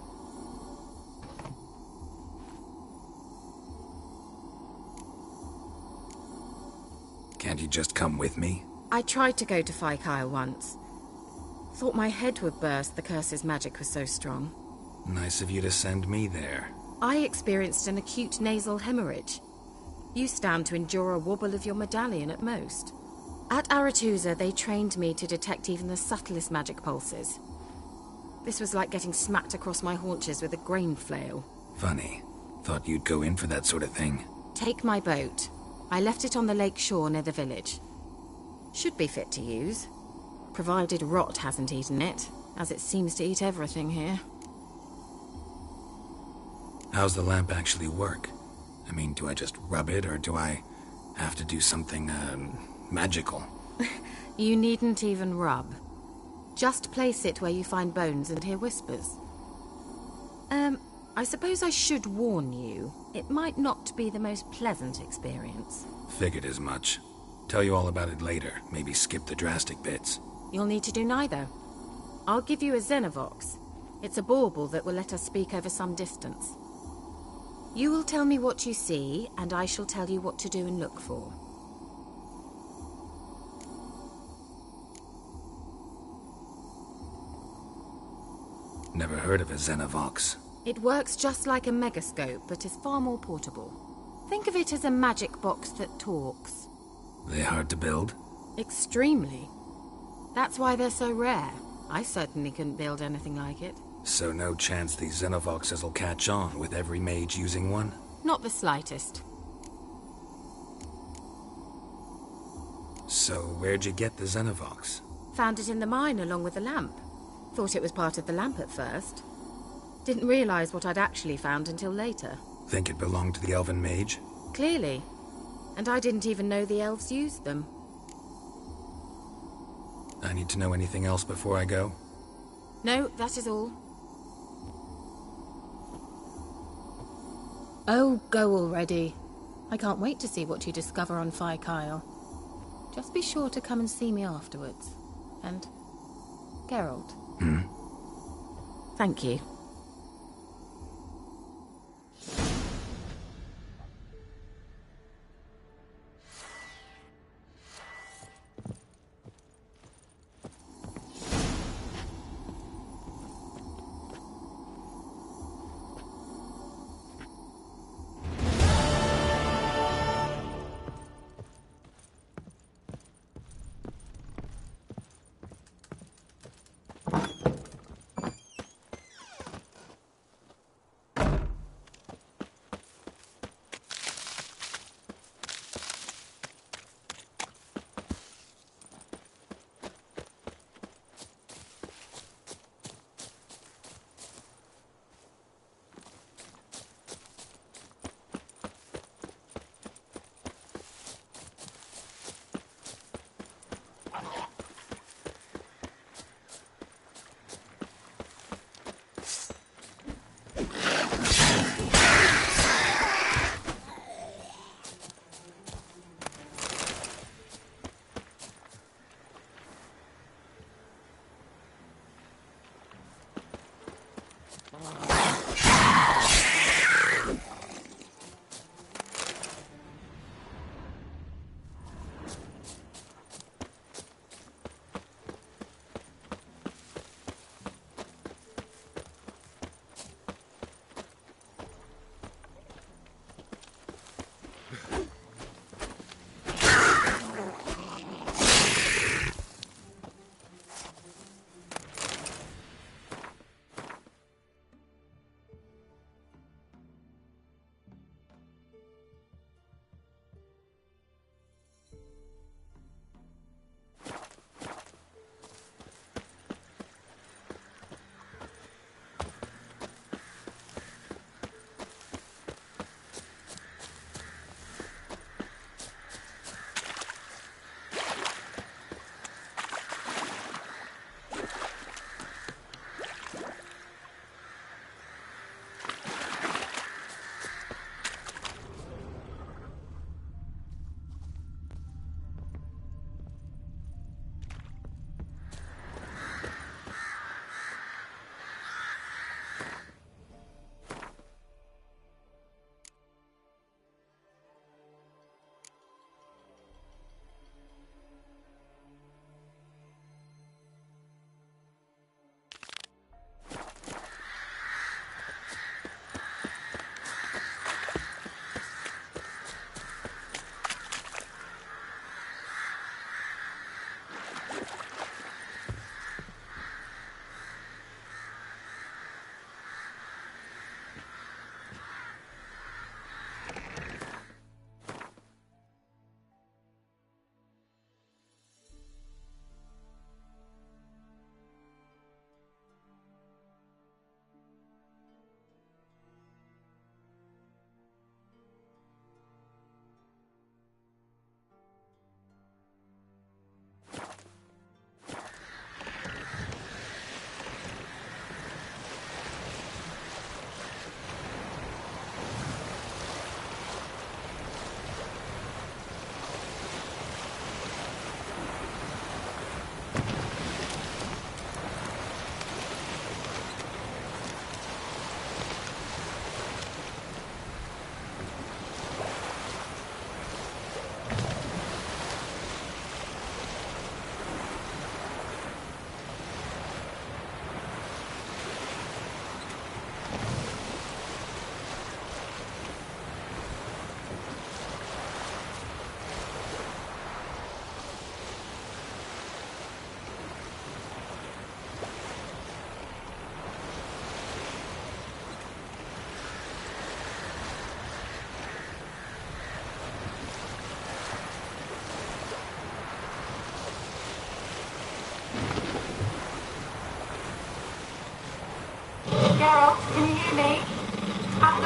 Can't you just come with me? I tried to go to Fyke Isle once. Thought my head would burst, the curse's magic was so strong. Nice of you to send me there. I experienced an acute nasal hemorrhage. You stand to endure a wobble of your medallion at most. At Aretusa, they trained me to detect even the subtlest magic pulses. This was like getting smacked across my haunches with a grain flail. Funny. Thought you'd go in for that sort of thing. Take my boat. I left it on the lake shore near the village. Should be fit to use. Provided rot hasn't eaten it, as it seems to eat everything here. How's the lamp actually work? I mean, do I just rub it, or do I have to do something, magical? You needn't even rub. Just place it where you find bones and hear whispers. I suppose I should warn you. It might not be the most pleasant experience. Figured as much. Tell you all about it later. Maybe skip the drastic bits. You'll need to do neither. I'll give you a Xenovox. It's a bauble that will let us speak over some distance. You will tell me what you see, and I shall tell you what to do and look for. Never heard of a Xenovox. It works just like a megascope, but is far more portable. Think of it as a magic box that talks. They hard to build? Extremely. That's why they're so rare. I certainly couldn't build anything like it. So no chance these Xenovoxes will catch on with every mage using one? Not the slightest. So where'd you get the Xenovox? Found it in the mine along with the lamp. Thought it was part of the lamp at first. Didn't realize what I'd actually found until later. Think it belonged to the elven mage? Clearly. And I didn't even know the elves used them. I need to know anything else before I go? No, that is all. Oh, go already. I can't wait to see what you discover on Phi Kyle. Just be sure to come and see me afterwards. And Geralt. Thank you.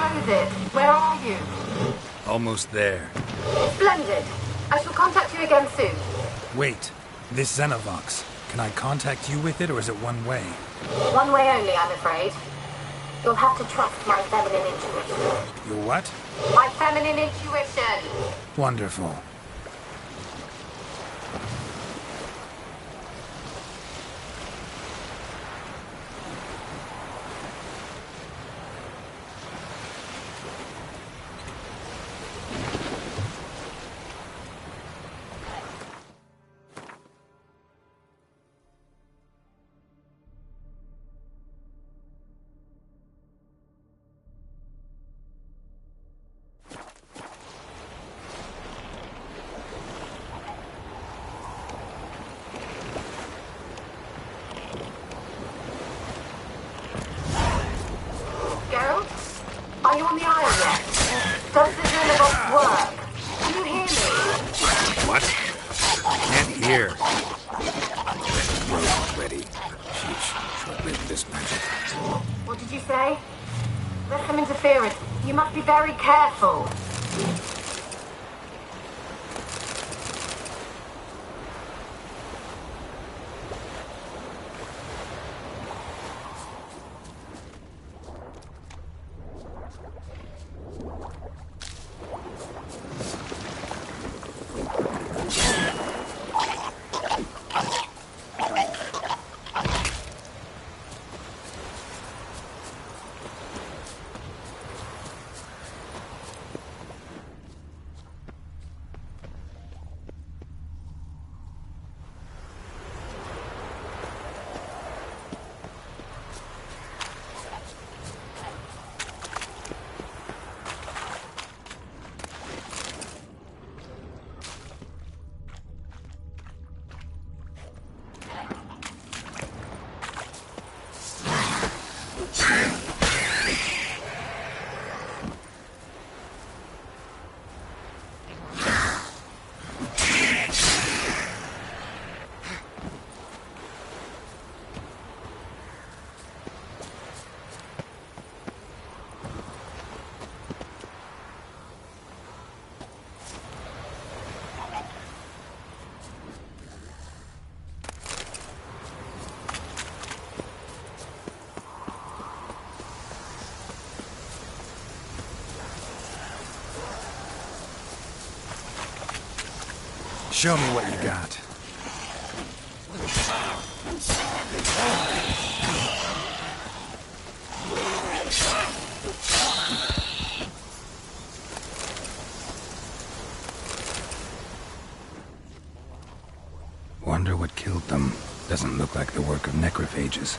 knows it. Where are you? Almost there. Splendid. I shall contact you again soon. Wait, this Xenovox. Can I contact you with it, or is it one way? One way only, I'm afraid. You'll have to trust my feminine intuition. Your what? My feminine intuition. Wonderful. Are you on the island yet? Does the Xenovox work? Can you hear me? What? I can't hear. Road ready. Sheesh. Short-lived this magic. What did you say? There's some interference. You must be very careful. Show me what you got. Wonder what killed them. Doesn't look like the work of necrophages.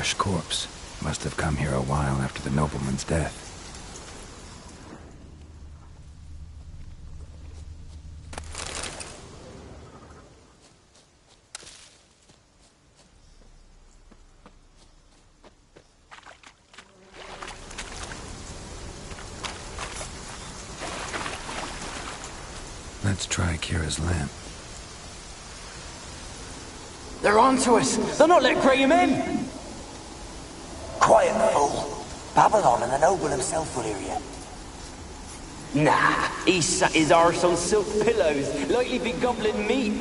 fresh corpse. Must have come here a while after the nobleman's death. Let's try Kira's lamp. They're onto us! They'll not let Graham in! Quiet, fool. Babylon and the noble himself will hear you. Nah, he sat his arse on silk pillows, like he'd be gobbling meat.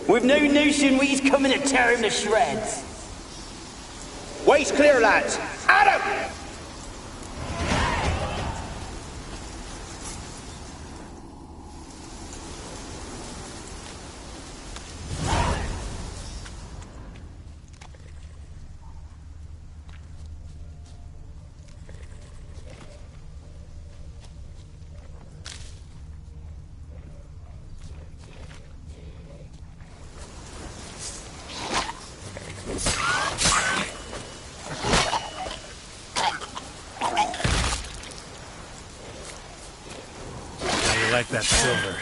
With no notion we's coming to tear him to shreds. Waist clear, lads! Adam! Like that silver.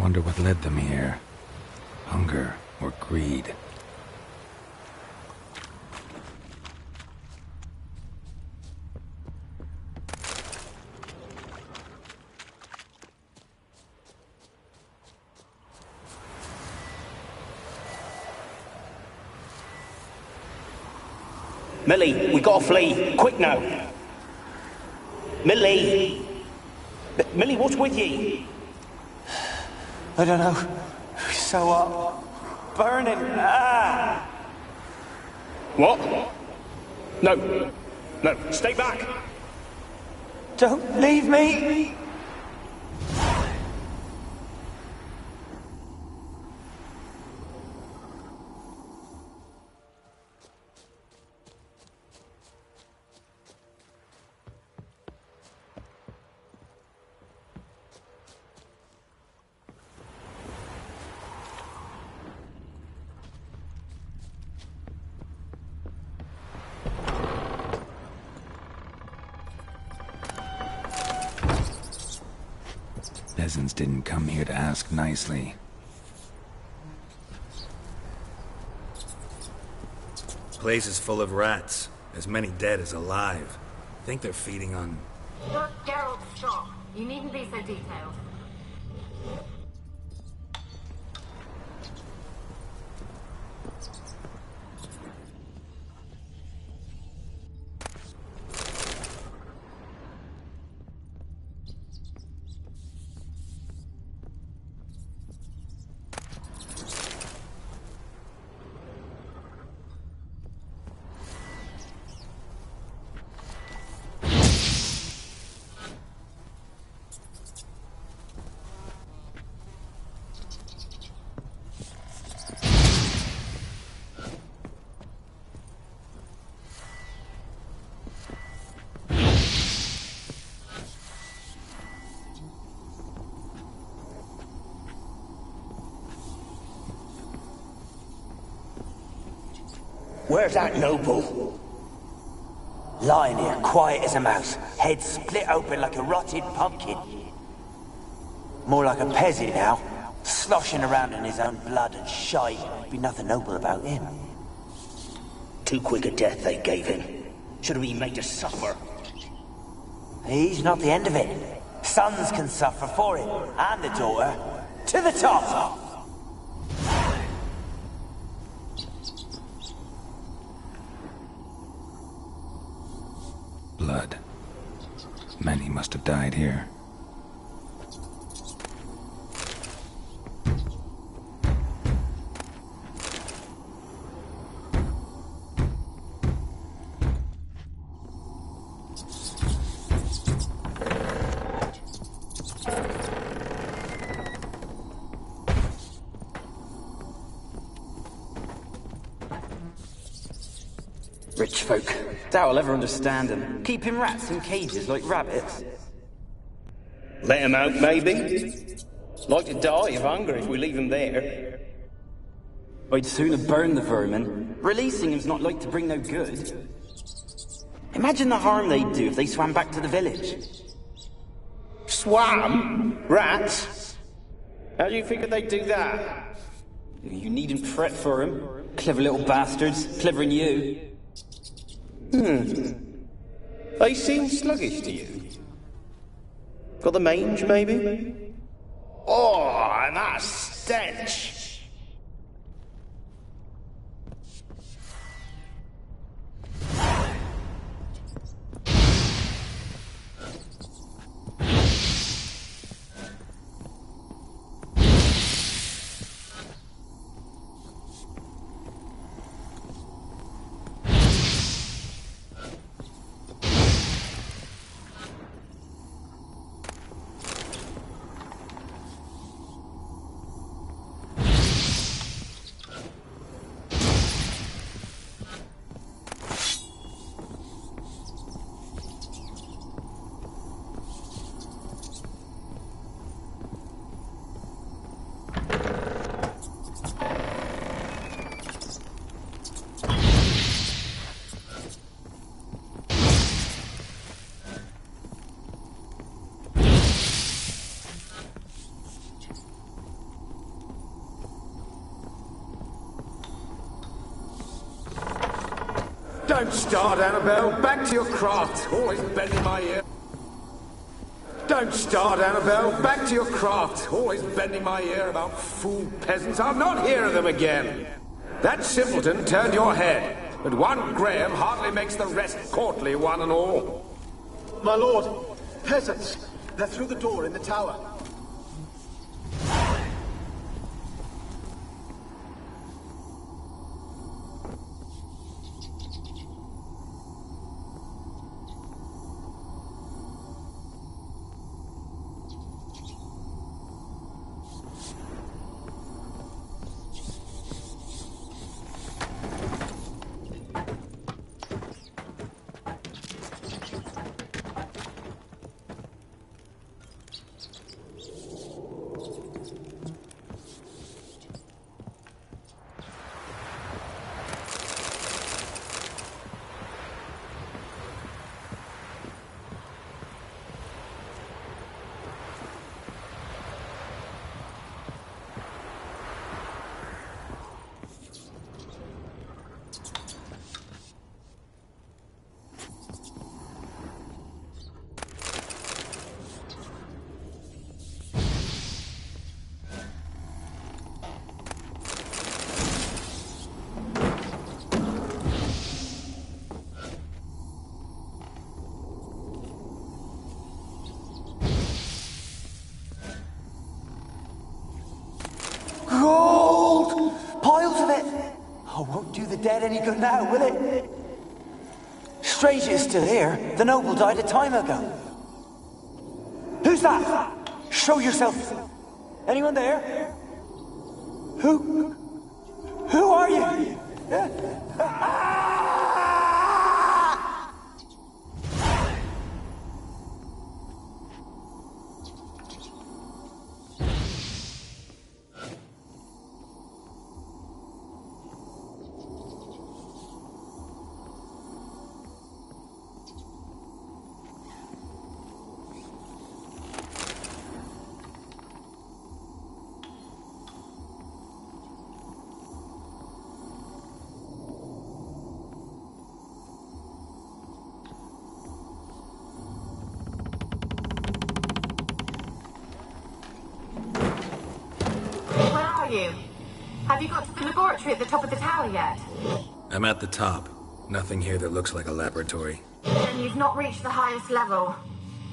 Wonder what led them here. Hunger or greed. Millie, we gotta flee. Quick now. Millie! Millie, what's with ye? I don't know. So hot. Burning. Ah! What? No. No, stay back. Don't leave me! Peasants didn't come here to ask nicely. Place is full of rats. As many dead as alive. Think they're feeding on... Gerald, stop. You needn't be so detailed. Where's that noble? Lying here, quiet as a mouse, head split open like a rotted pumpkin. More like a peasant now, sloshing around in his own blood and shite. Be nothing noble about him. Too quick a death they gave him. Should have been made to suffer. He's not the end of it. Sons can suffer for it, and the daughter. To the top! Blood. Many must have died here. Rich folk. Doubt I'll ever understand them. Keeping rats in cages like rabbits. Let them out, maybe. Like to die of hunger if we leave them there. I'd sooner burn the vermin. Releasing them's not like to bring no good. Imagine the harm they'd do if they swam back to the village. Swam? Rats? How do you figure they'd do that? You needn't fret for them. Clever little bastards. Clever than you. They seem sluggish to you. Got the mange, maybe? Oh, and that stench! Don't start, Annabelle. Back to your craft. Always bending my ear. Don't start, Annabelle. Back to your craft. Always bending my ear about fool peasants. I'll not hear of them again. That simpleton turned your head, but one Graham hardly makes the rest courtly, one and all. My lord, peasants. They're through the door in the tower. Gold! Piles of it! Oh, won't do the dead any good now, will it? Strange it's still here. The noble died a time ago. Who's that? Show yourself. Anyone there? Who are you? Have you got to the laboratory at the top of the tower yet? I'm at the top. Nothing here that looks like a laboratory. Then you've not reached the highest level.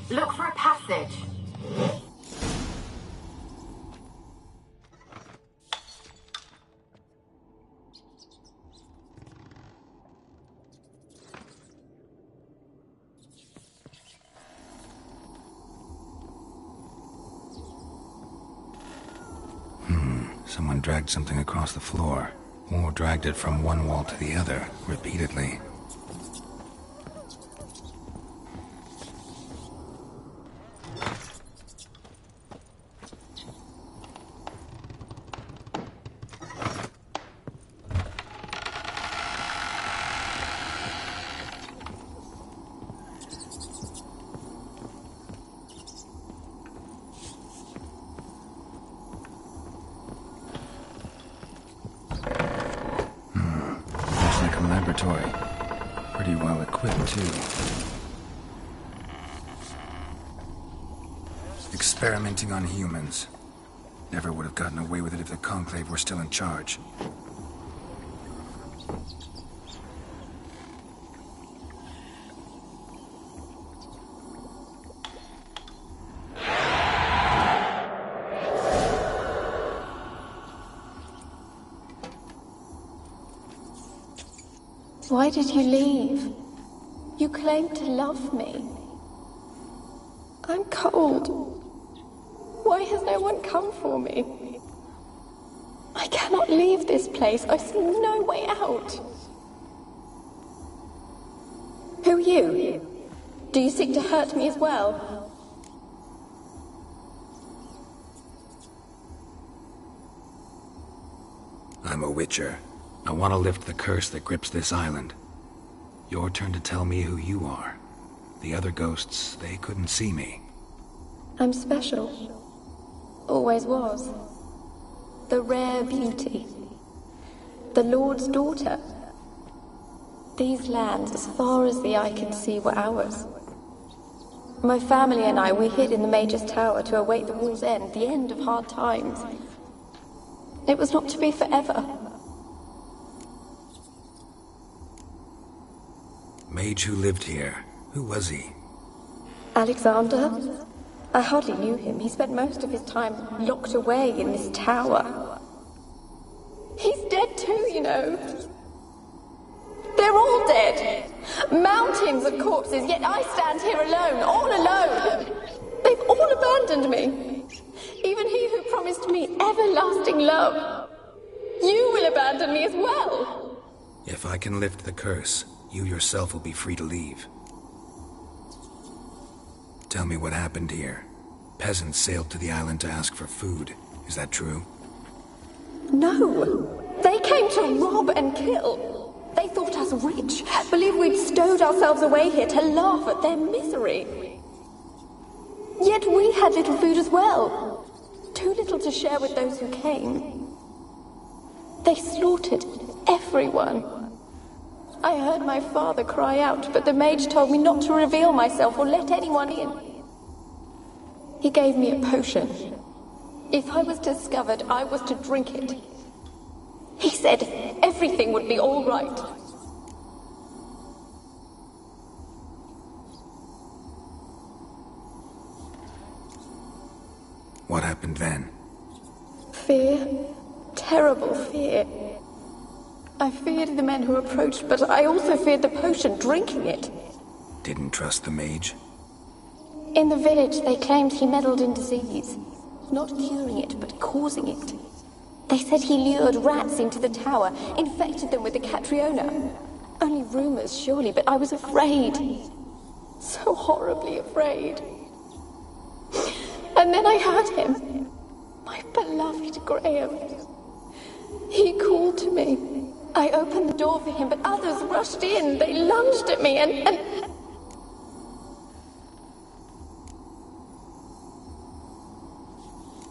Look for a passage. Someone dragged something across the floor, or dragged it from one wall to the other, repeatedly. Laboratory. Pretty well equipped, too. Experimenting on humans. Never would have gotten away with it if the Conclave were still in charge. Why did you leave? You claimed to love me. I'm cold. Why has no one come for me? I cannot leave this place. I see no way out. Who are you? Do you seek to hurt me as well? I'm a Witcher. I want to lift the curse that grips this island. Your turn to tell me who you are. The other ghosts, they couldn't see me. I'm special. Always was. The rare beauty. The Lord's daughter. These lands, as far as the eye could see, were ours. My family and I, we hid in the Major's Tower to await the war's end, the end of hard times. It was not to be forever. Mage who lived here. Who was he? Alexander? I hardly knew him. He spent most of his time locked away in this tower. He's dead too, you know. They're all dead. Mountains of corpses, yet I stand here alone, all alone. They've all abandoned me. Even he who promised me everlasting love. You will abandon me as well. If I can lift the curse, you yourself will be free to leave. Tell me what happened here. Peasants sailed to the island to ask for food. Is that true? No. They came to rob and kill. They thought us rich, believed we'd stowed ourselves away here to laugh at their misery. Yet we had little food as well. Too little to share with those who came. They slaughtered everyone. I heard my father cry out, but the mage told me not to reveal myself or let anyone in. He gave me a potion. If I was discovered, I was to drink it. He said everything would be all right. What happened then? Fear. Terrible fear. I feared the men who approached, but I also feared the potion, drinking it. Didn't trust the mage? In the village, they claimed he meddled in disease. Not curing it, but causing it. They said he lured rats into the tower, infected them with the Catriona. Only rumors, surely, but I was afraid. So horribly afraid. And then I heard him. My beloved Graham. He called to me. I opened the door for him, but others rushed in. They lunged at me and...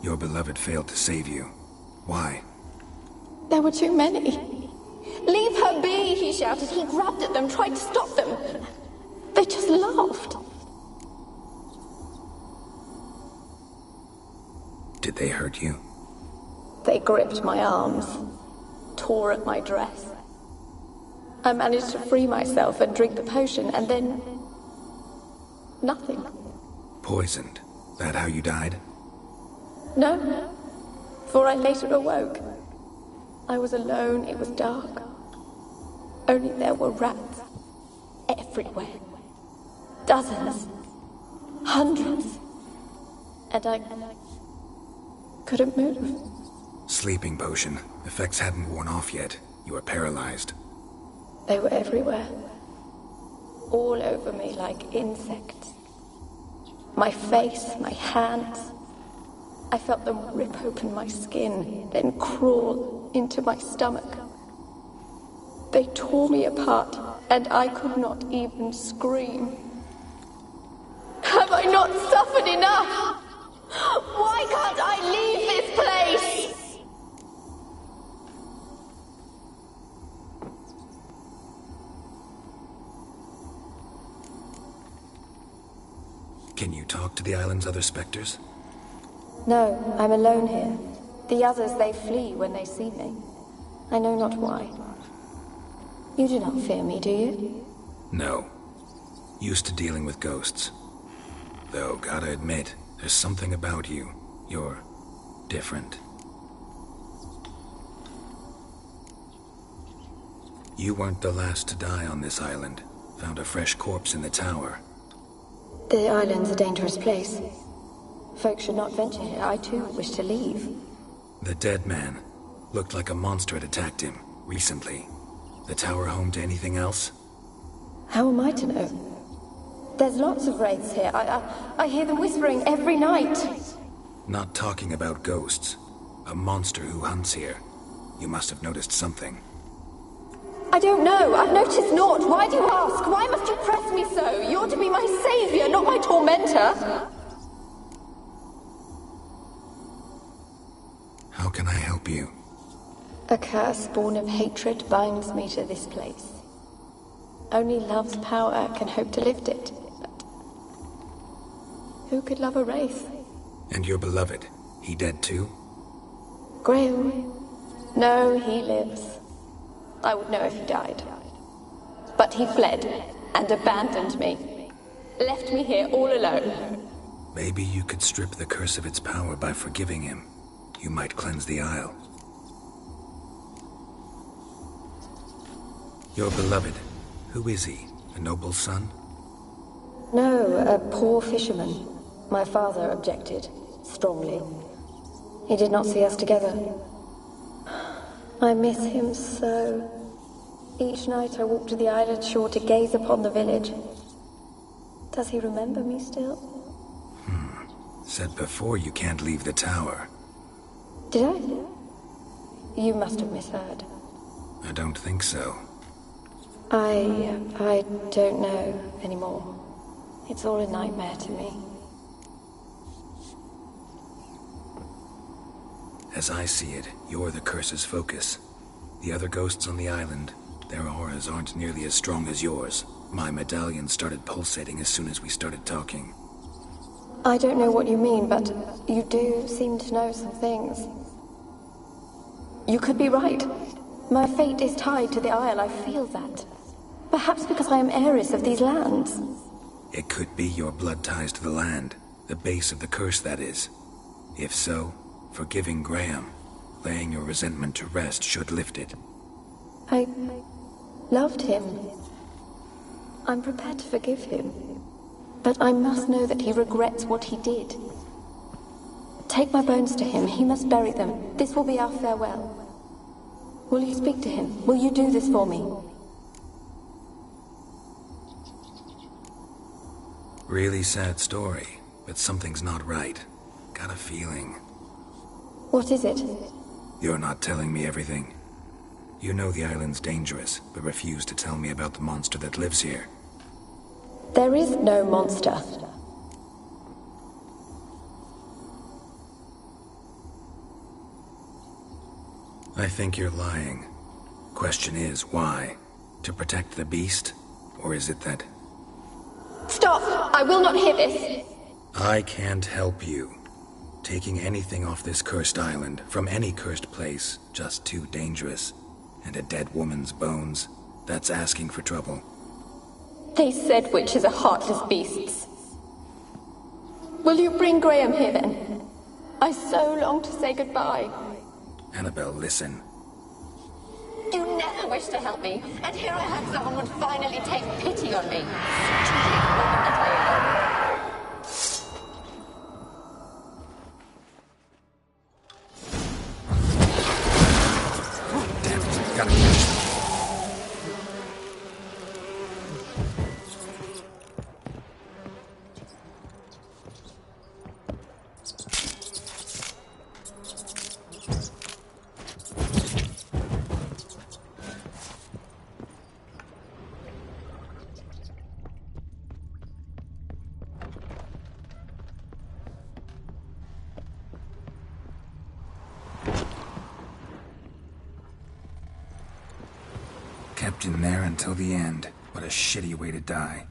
Your beloved failed to save you. Why? There were too many. Leave her be, he shouted. He grabbed at them, tried to stop them. They just laughed. Did they hurt you? They gripped my arms, tore at my dress. I managed to free myself and drink the potion, and then... nothing. Poisoned? That how you died? No, for I later awoke. I was alone, it was dark. Only there were rats. Everywhere. Dozens. Hundreds. And I couldn't move. Sleeping potion. Effects hadn't worn off yet. You were paralyzed. They were everywhere. All over me like insects. My face, my hands. I felt them rip open my skin, then crawl into my stomach. They tore me apart, and I could not even scream. Have I not suffered enough? Why can't I leave this place? Can you talk to the island's other specters? No, I'm alone here. The others, they flee when they see me. I know not why. You do not fear me, do you? No. Used to dealing with ghosts. Though, gotta admit, there's something about you. You're different. You weren't the last to die on this island. Found a fresh corpse in the tower. The island's a dangerous place. Folk should not venture here. I too wish to leave. The dead man. Looked like a monster had attacked him, recently. The tower home to anything else? How am I to know? There's lots of wraiths here. I hear them whispering every night. Not talking about ghosts. A monster who hunts here. You must have noticed something. I don't know. I've noticed naught. Why do you ask? Why must you press me so? You're to be my savior, not my tormentor. How can I help you? A curse born of hatred binds me to this place. Only love's power can hope to lift it. But who could love a wraith? And your beloved, he dead too? Graham? No, he lives. I would know if he died. But he fled and abandoned me. Left me here all alone. Maybe you could strip the curse of its power by forgiving him. You might cleanse the Isle. Your beloved, who is he? A noble son? No, a poor fisherman. My father objected, strongly. He did not see us together. I miss him so. Each night I walk to the island shore to gaze upon the village. Does he remember me still? Said before you can't leave the tower. Did I? You must have misheard. I don't think so. I don't know anymore. It's all a nightmare to me. As I see it, you're the curse's focus. The other ghosts on the island, their auras aren't nearly as strong as yours. My medallion started pulsating as soon as we started talking. I don't know what you mean, but you do seem to know some things. You could be right. My fate is tied to the Isle, I feel that. Perhaps because I am heiress of these lands. It could be your blood ties to the land, the base of the curse, that is. If so, forgiving Graham, laying your resentment to rest should lift it. I loved him. I'm prepared to forgive him. But I must know that he regrets what he did. Take my bones to him. He must bury them. This will be our farewell. Will you speak to him? Will you do this for me? Really sad story, but something's not right. Got a feeling. What is it? You're not telling me everything. You know the island's dangerous, but refuse to tell me about the monster that lives here. There is no monster. I think you're lying. Question is, why? To protect the beast? Or is it that... Stop! I will not hear this! I can't help you. Taking anything off this cursed island, from any cursed place, just too dangerous. And a dead woman's bones, that's asking for trouble. They said witches are heartless beasts. Will you bring Graham here, then? I so long to say goodbye. Annabelle, listen. You never wished to help me, and here I had someone would finally take pity on me. Damn it, gotta catch them. Kept in there until the end. What a shitty way to die.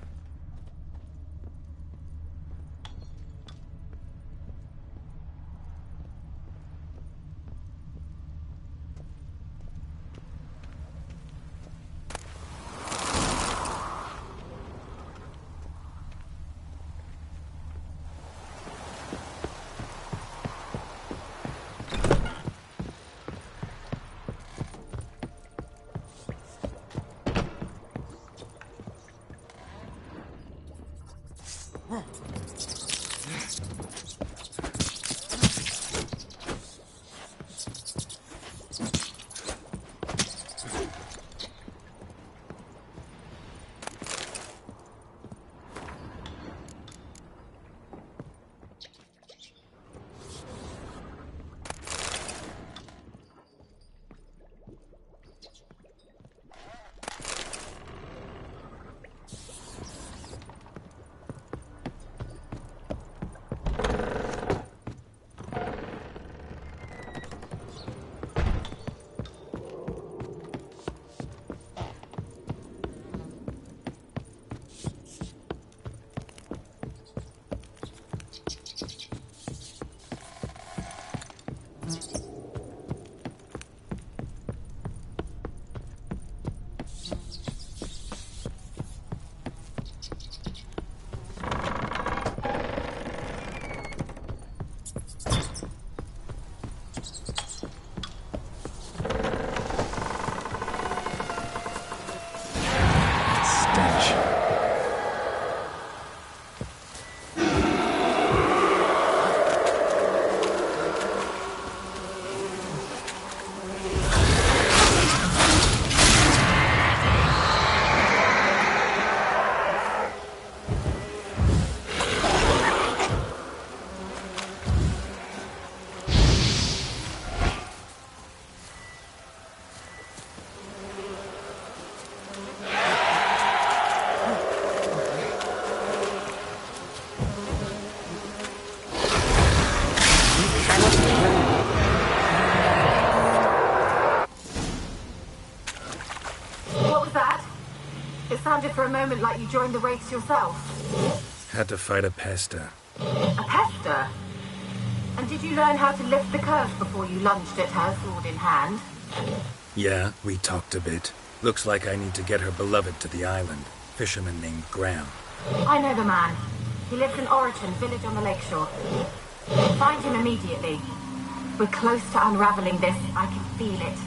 What was that? It sounded for a moment like you joined the race yourself. Had to fight a pester. A pester? And did you learn how to lift the curse before you lunged at her, sword in hand? Yeah, we talked a bit. Looks like I need to get her beloved to the island. Fisherman named Graham. I know the man. He lives in Oriton, village on the lakeshore. Find him immediately. We're close to unraveling this. I can feel it.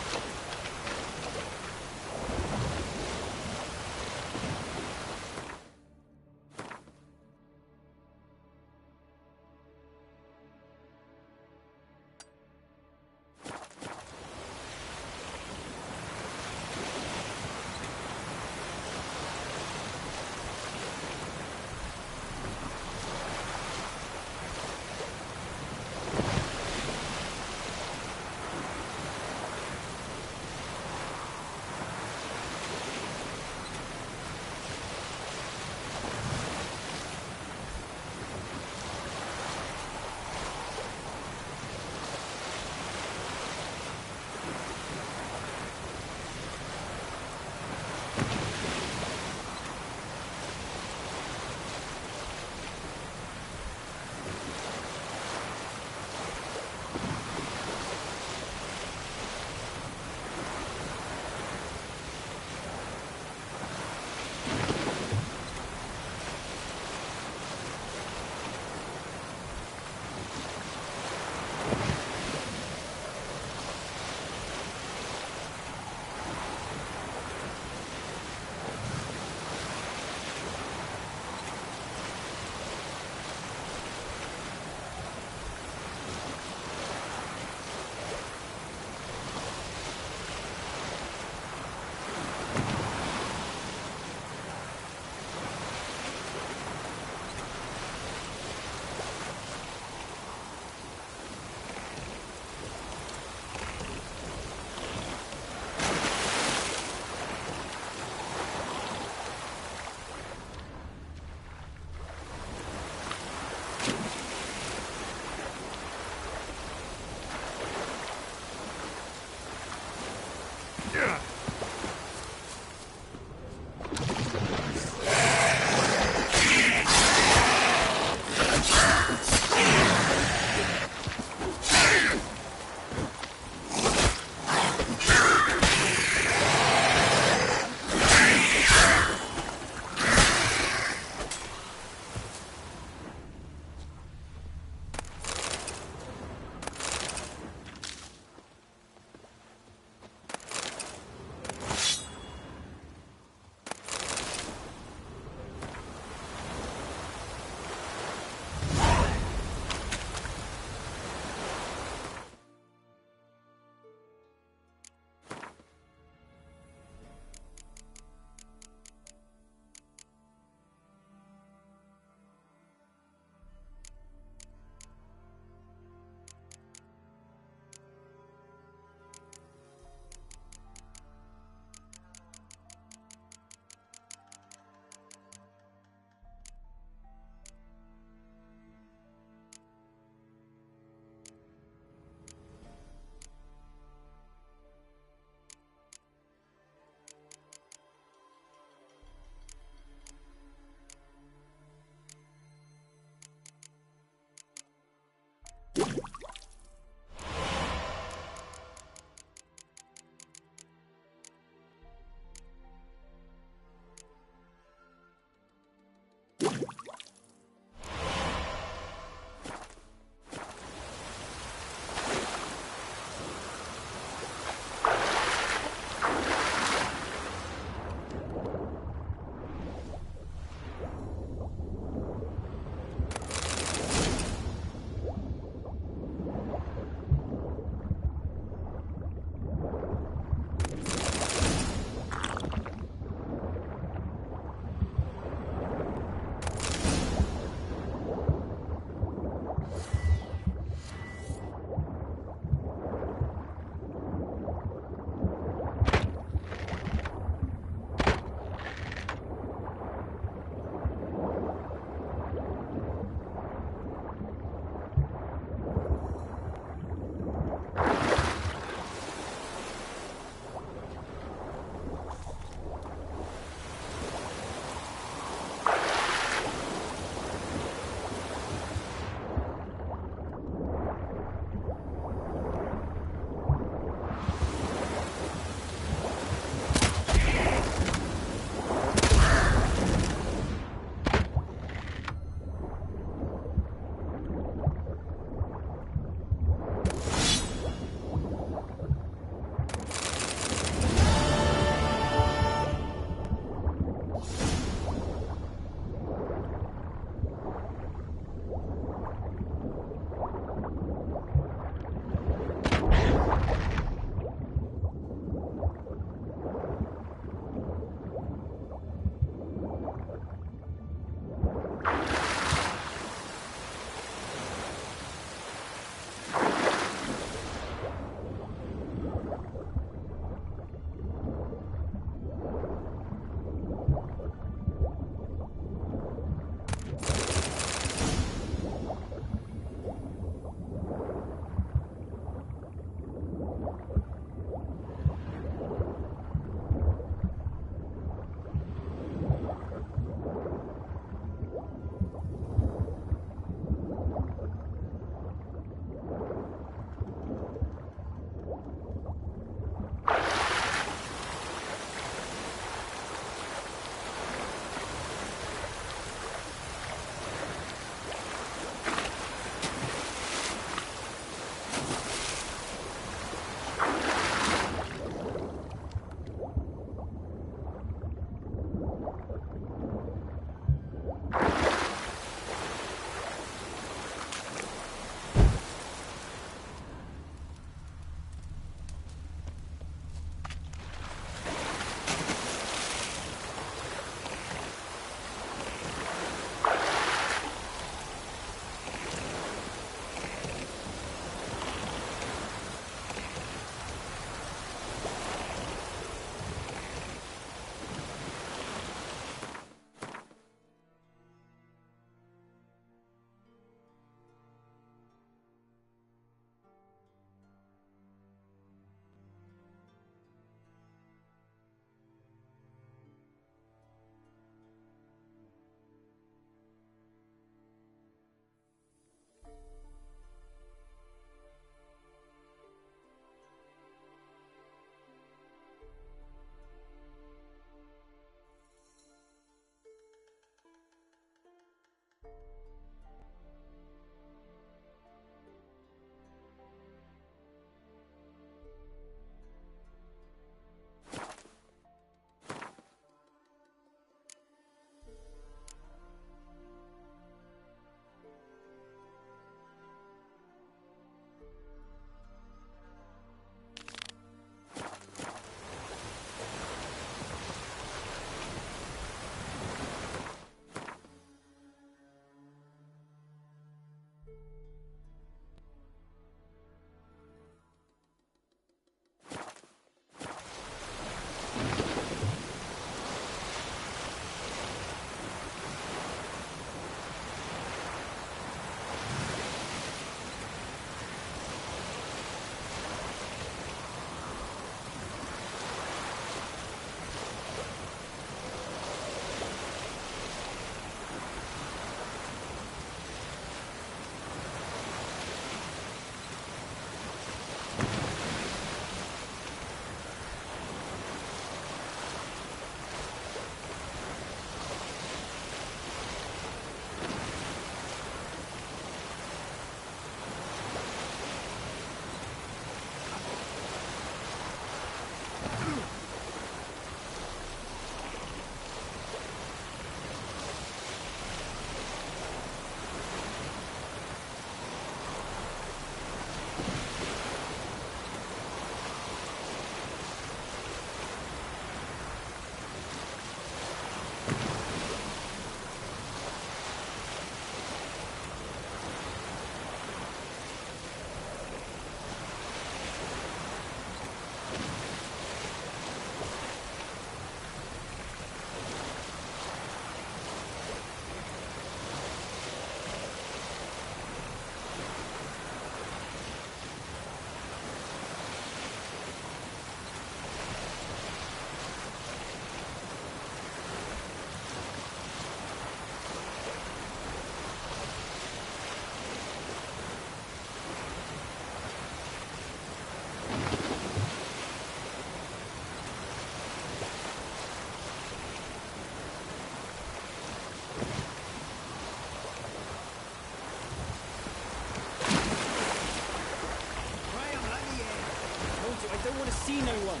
no one.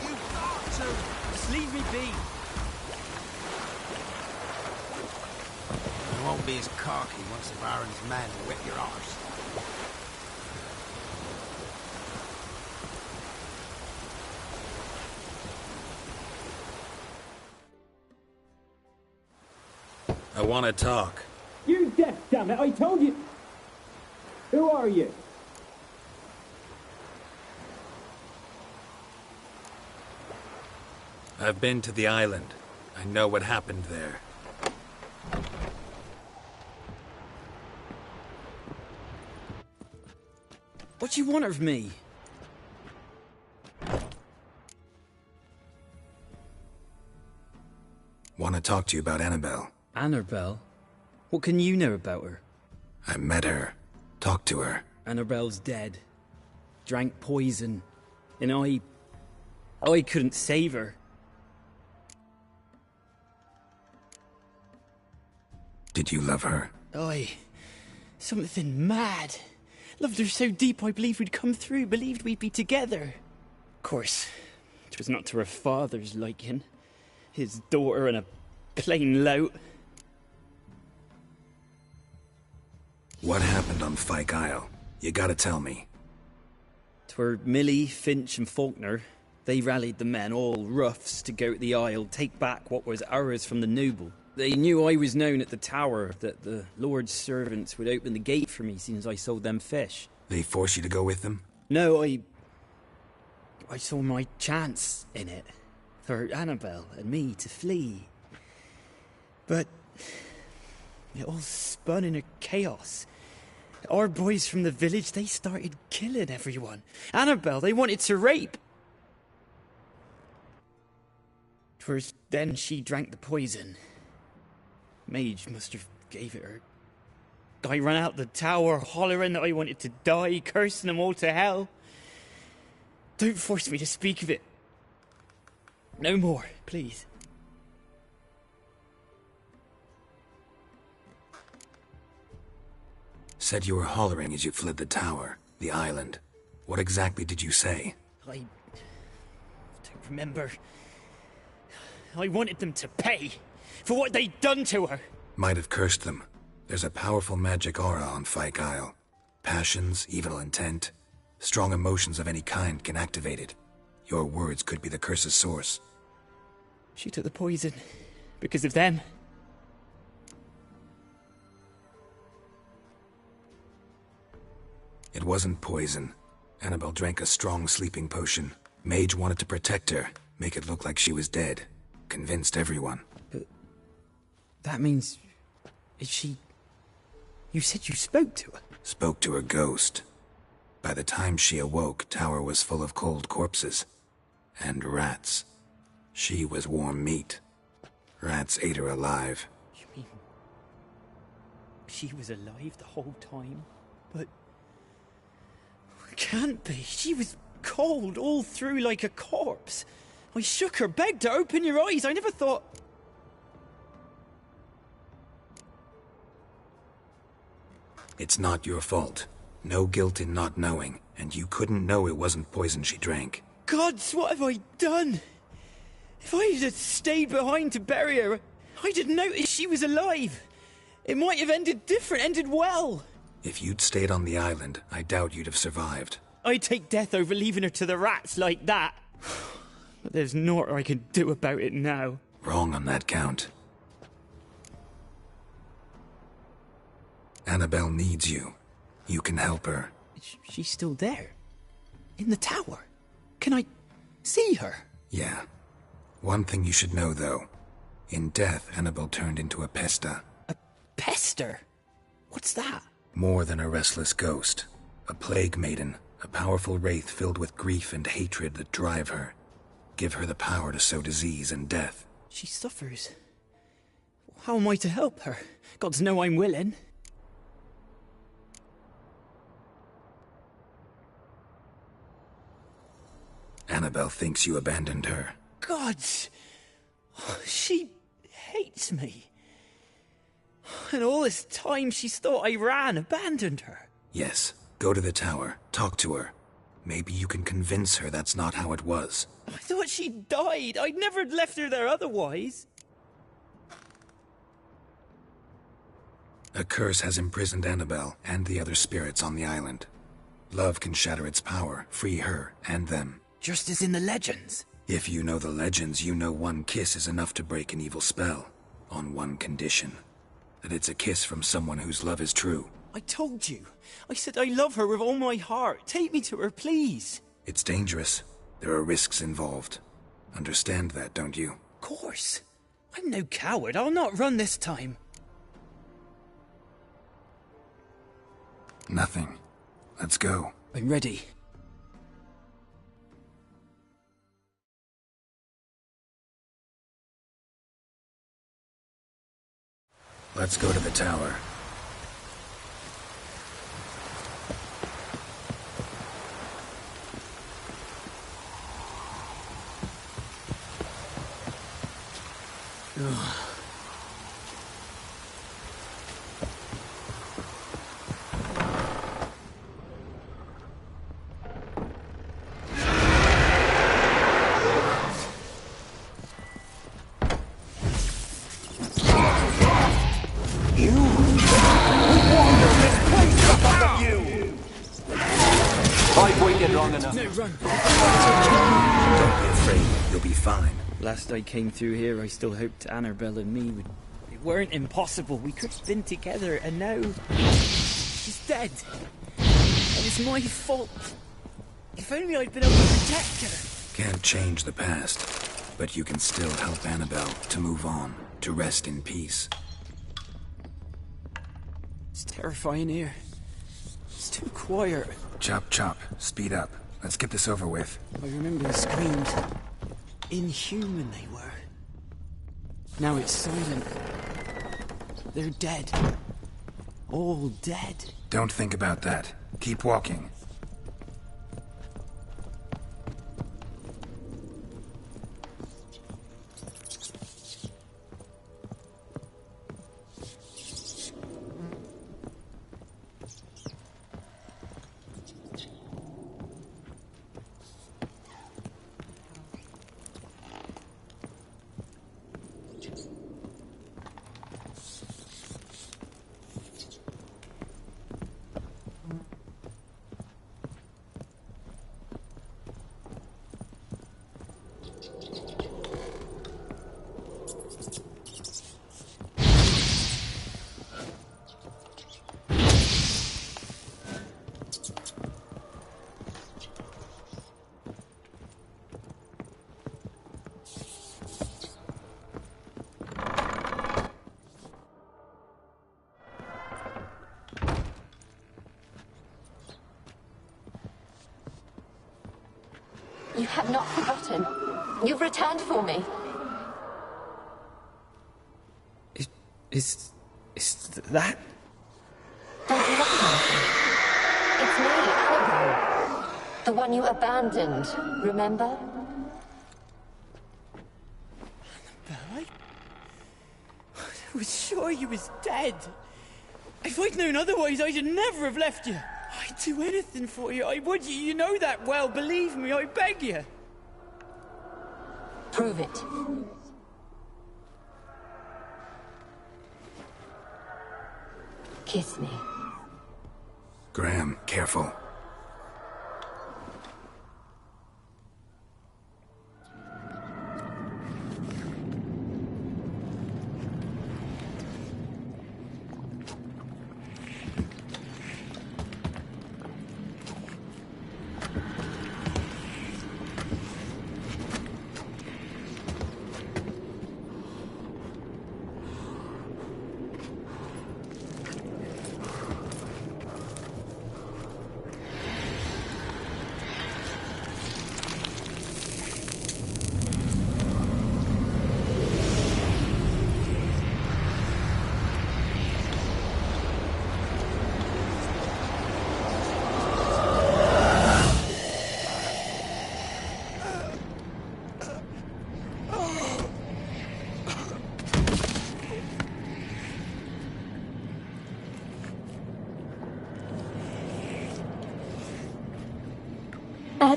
You've got to. Just leave me be. You won't be as cocky once the Baron's men whip your arse. I want to talk. You deaf, damn it! I told you. Who are you? I've been to the island. I know what happened there. What do you want of me? Want to talk to you about Annabelle. Annabelle? What can you know about her? I met her. Talked to her. Annabelle's dead. Drank poison. And I couldn't save her. Did you love her? Something mad. Loved her so deep I believed we'd come through, believed we'd be together. Of course, it was not to her father's liking. His daughter and a plain lout. What happened on Fyke Isle? You gotta tell me. 'Twere Millie, Finch and Faulkner. They rallied the men, all roughs, to go to the Isle, take back what was ours from the noble. They knew I was known at the tower, that the Lord's servants would open the gate for me since I sold them fish. They forced you to go with them? No, I saw my chance in it. For Annabelle and me to flee. But it all spun in a chaos. Our boys from the village, they started killing everyone. Annabelle, they wanted to rape. 'Twas then she drank the poison. Mage must have gave it her. I ran out the tower hollering that I wanted to die, cursing them all to hell. Don't force me to speak of it. No more, please. Said you were hollering as you fled the tower, the island. What exactly did you say? I don't remember. I wanted them to pay for what they'd done to her. Might have cursed them. There's a powerful magic aura on Fyke Isle. Passions, evil intent, strong emotions of any kind can activate it. Your words could be the curse's source. She took the poison because of them. It wasn't poison. Annabelle drank a strong sleeping potion. Mage wanted to protect her, make it look like she was dead. Convinced everyone. But that means... is she... You said you spoke to her? Spoke to her ghost. By the time she awoke, tower was full of cold corpses. And rats. She was warm meat. Rats ate her alive. You mean... she was alive the whole time? But... it can't be. She was cold all through like a corpse. I shook her, begged her, open your eyes. I never thought... It's not your fault. No guilt in not knowing, and you couldn't know it wasn't poison she drank. Gods, what have I done? If I had stayed behind to bury her, I didn't notice she was alive. It might have ended different, ended well. If you'd stayed on the island, I doubt you'd have survived. I'd take death over leaving her to the rats like that. But there's naught I can do about it now. Wrong on that count. Annabelle needs you. You can help her. She's still there. In the tower. Can I see her? Yeah. One thing you should know, though. In death, Annabelle turned into a pesta. A pester? What's that? More than a restless ghost. A plague maiden. A powerful wraith filled with grief and hatred that drive her. Give her the power to sow disease and death. She suffers. How am I to help her? Gods know I'm willing. Annabelle thinks you abandoned her. Gods! She hates me. And all this time she's thought I ran, abandoned her. Yes. Go to the tower. Talk to her. Maybe you can convince her that's not how it was. I thought she died. I'd never left her there otherwise. A curse has imprisoned Annabelle and the other spirits on the island. Love can shatter its power, free her and them. Just as in the legends. If you know the legends, you know one kiss is enough to break an evil spell. On one condition. That it's a kiss from someone whose love is true. I told you. I said I love her with all my heart. Take me to her, please. It's dangerous. There are risks involved. Understand that, don't you? Of course. I'm no coward. I'll not run this time. Nothing. Let's go. I'm ready. Let's go to the tower. Last I came through here, I still hoped Annabelle and me it weren't impossible. We could have been together, and now she's dead. And it's my fault. If only I'd been able to protect her. Can't change the past, but you can still help Annabelle to move on, to rest in peace. It's terrifying here. It's too quiet. Chop, chop. Speed up. Let's get this over with. I remember the screams. Inhuman they were. Now it's silent. They're dead. All dead. Don't think about that. Keep walking. You have not forgotten. You've returned for me. Is that? Don't you recognize me? It's me, Annabelle. The one you abandoned, remember? Annabelle, I was sure you was dead. If I'd known otherwise, I'd never have left you. I'd do anything for you. I would. You know that well. Believe me, I beg you. Prove it. Kiss me. Graham, careful.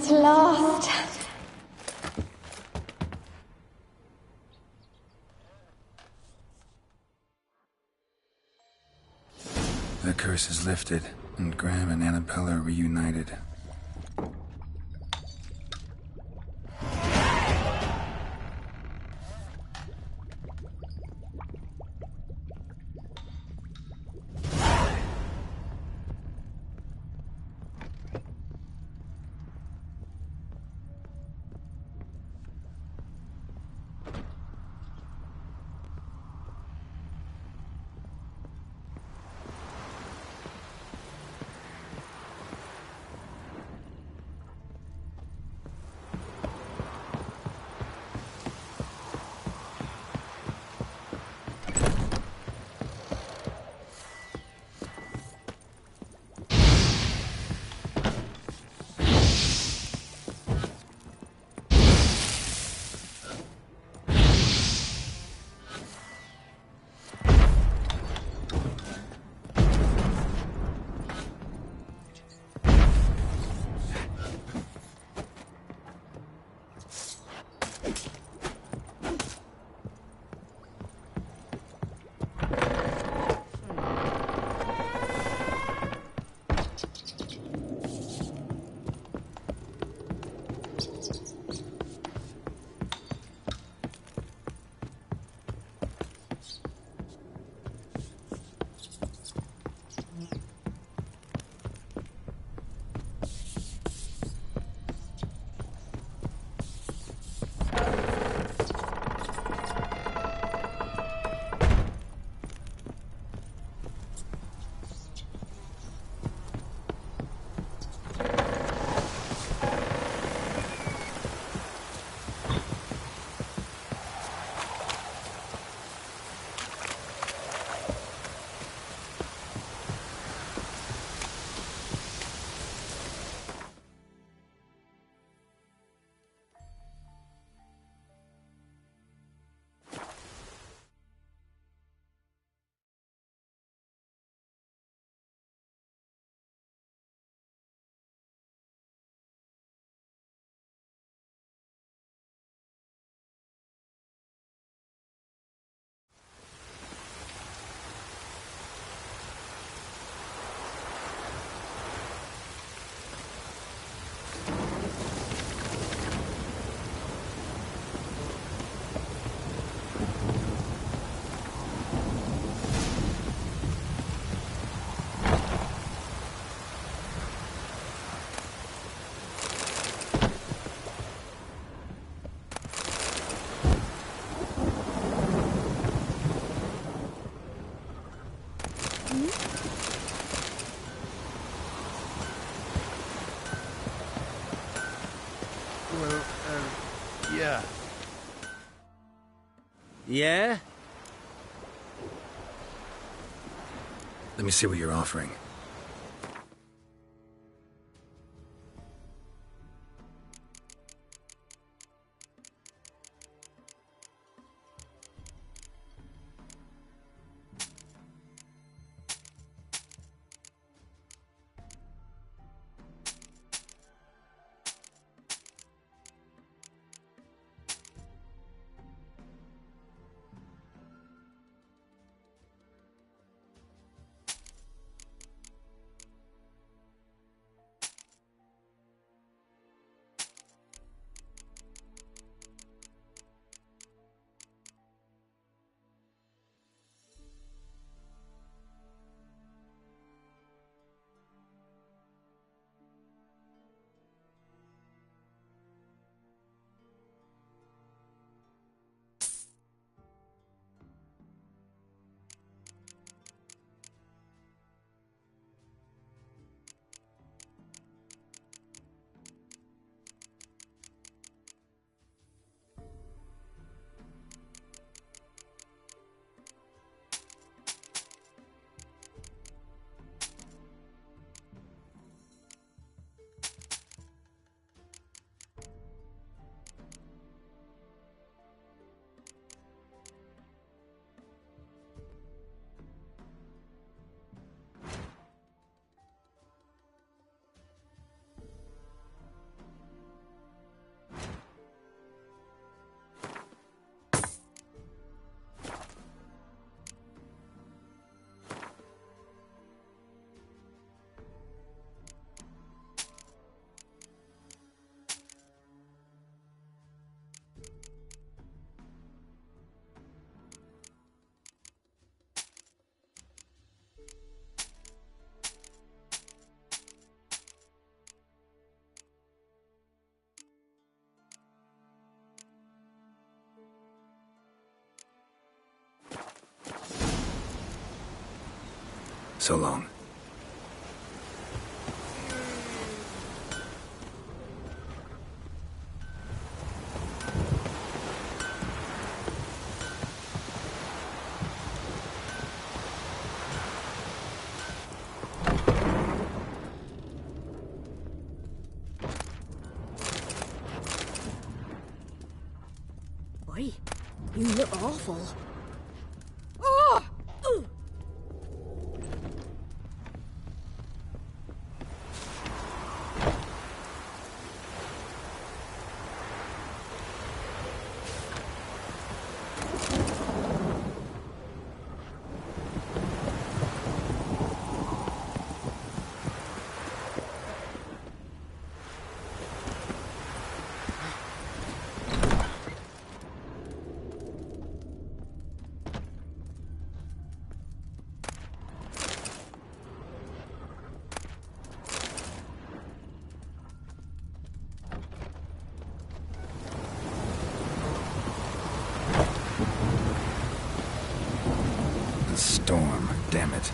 At last. The curse is lifted, and Graham and Annabella are reunited. Yeah. Yeah? Let me see what you're offering. So long. Oi, you look awful. Storm, damn it.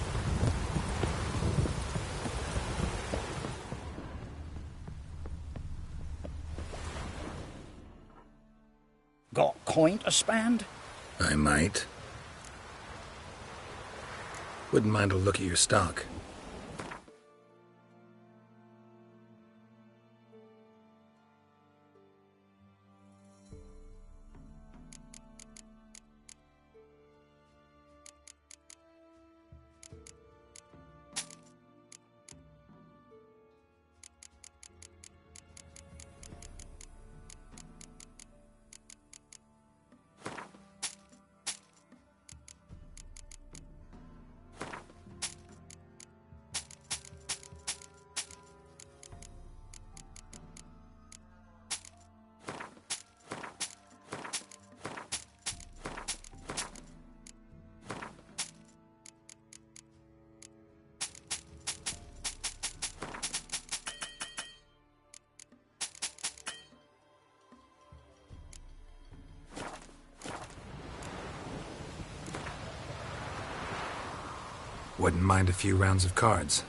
Got coin to spend? I might. Wouldn't mind a look at your stock. Wouldn't mind a few rounds of cards.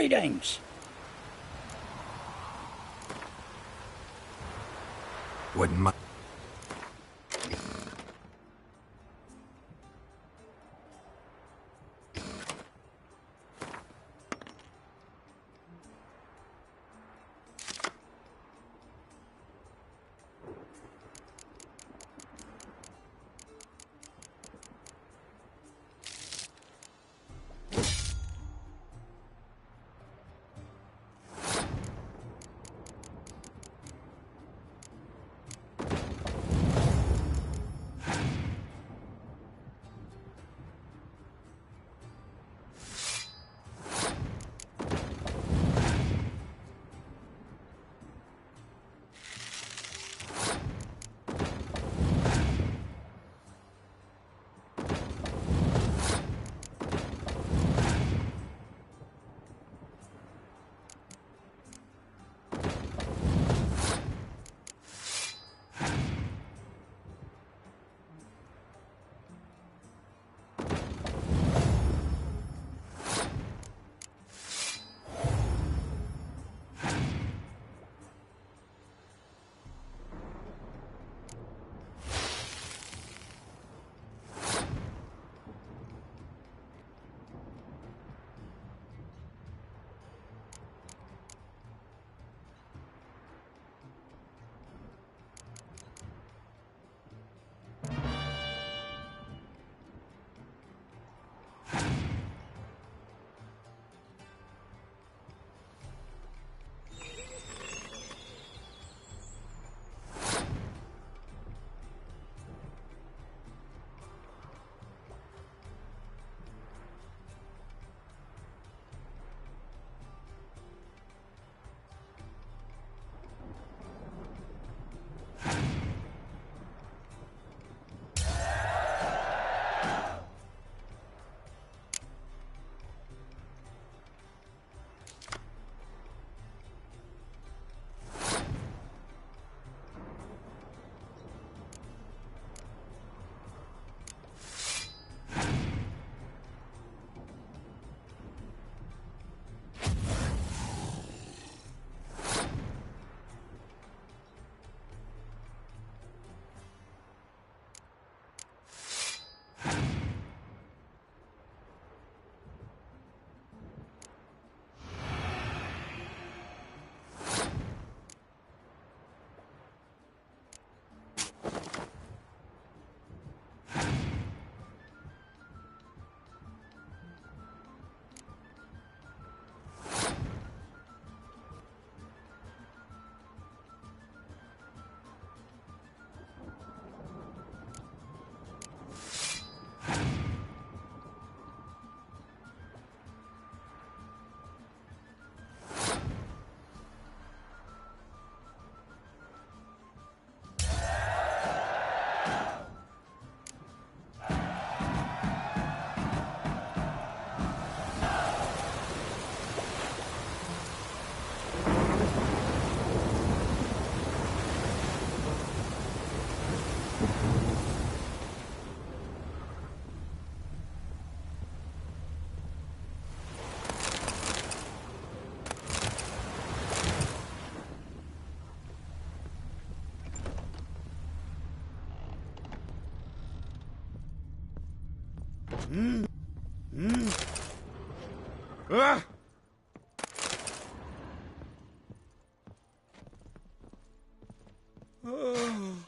Greetings. Wouldn't mind.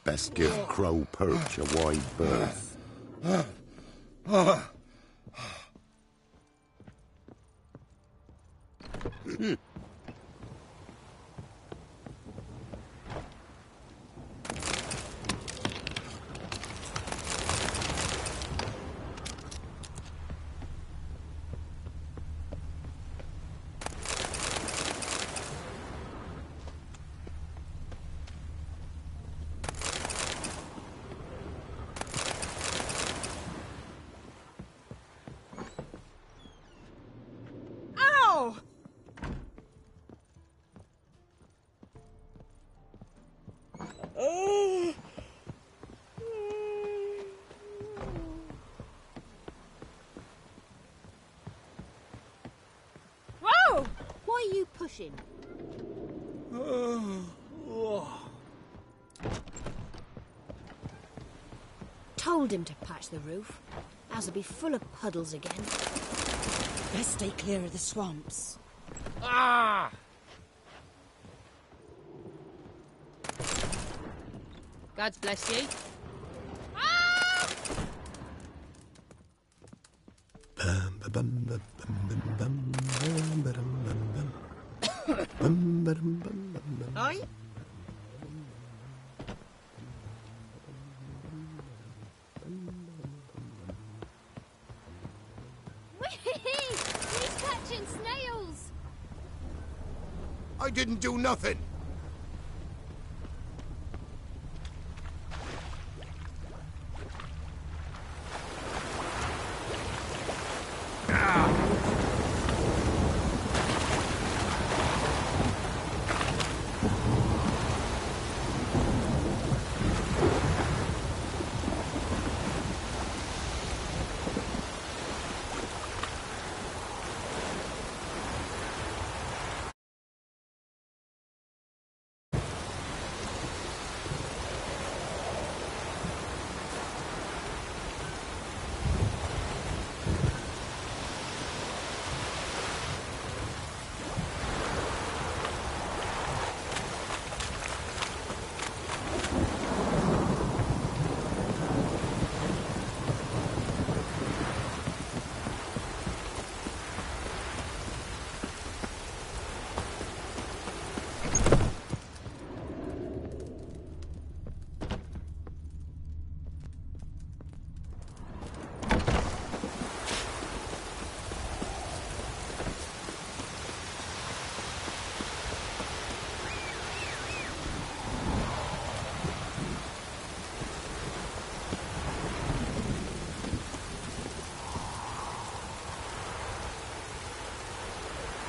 Best give Crow Perch a wide berth. pushing. Told him to patch the roof. Ours will be full of puddles again. Best stay clear of the swamps. Ah! God bless you. Aye? He's catching snails! I didn't do nothing.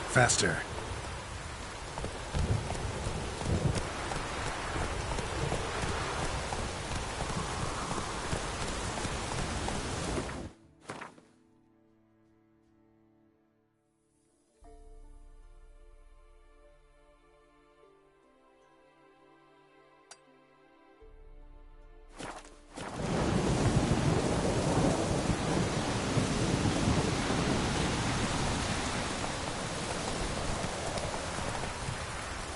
Faster.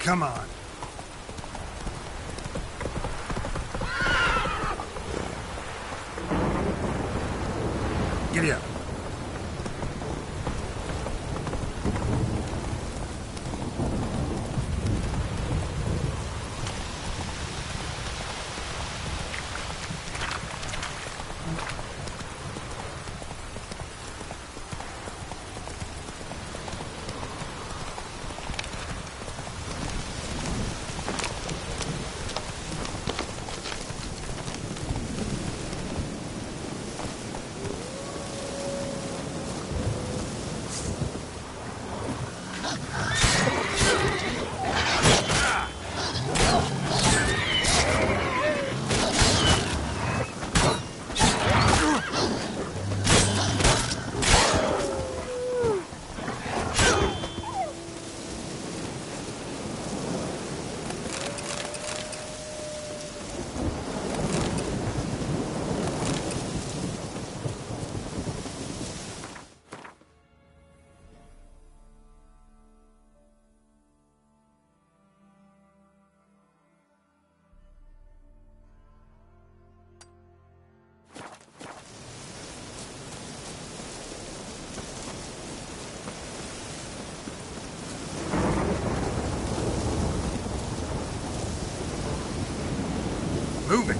Come on. Giddy up. Move it.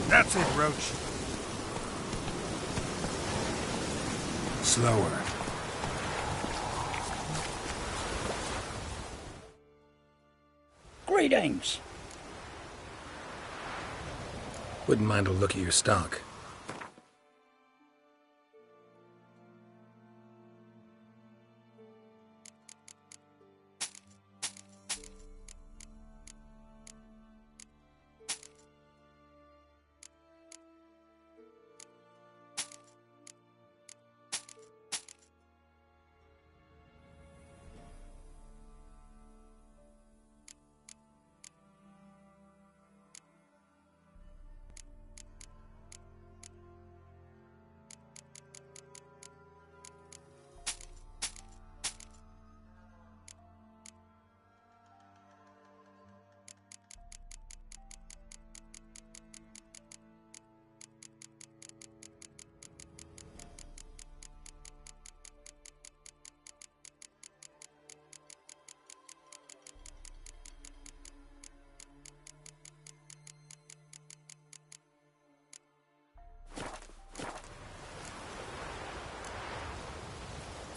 That's it, Roach. Slower. Greetings. Wouldn't mind a look at your stock.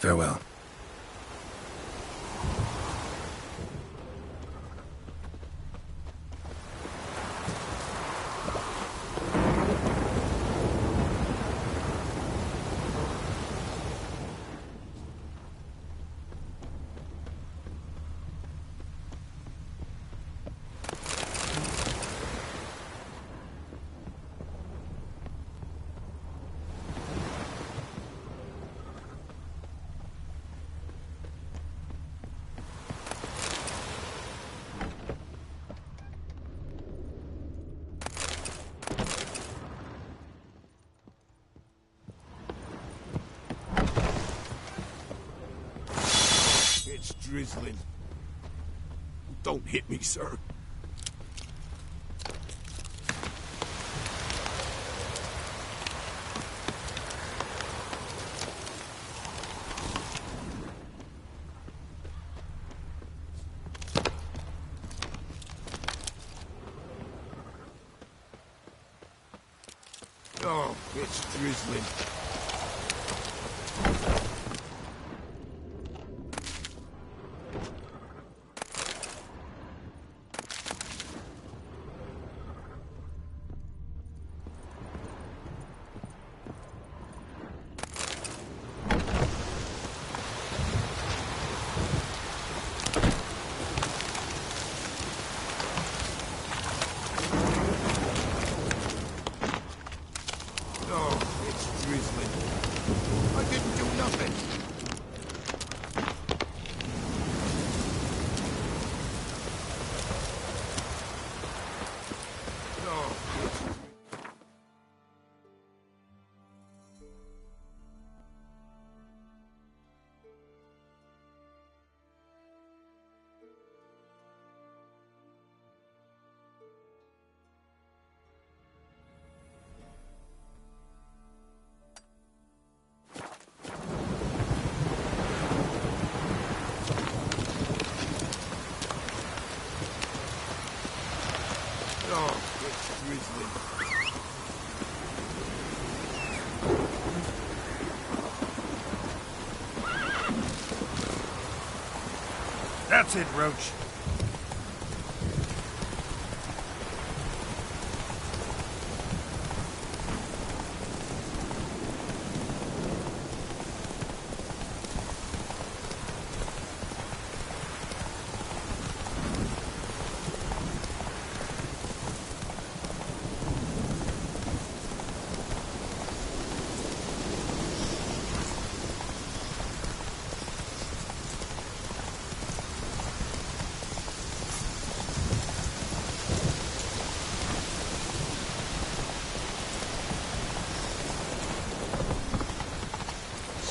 Farewell. It's drizzling. Don't hit me, sir. Oh, it's drizzling. Oh, it's drizzling. I didn't do nothing. Oh, it's... Oh, it's drizzling. That's it, Roach.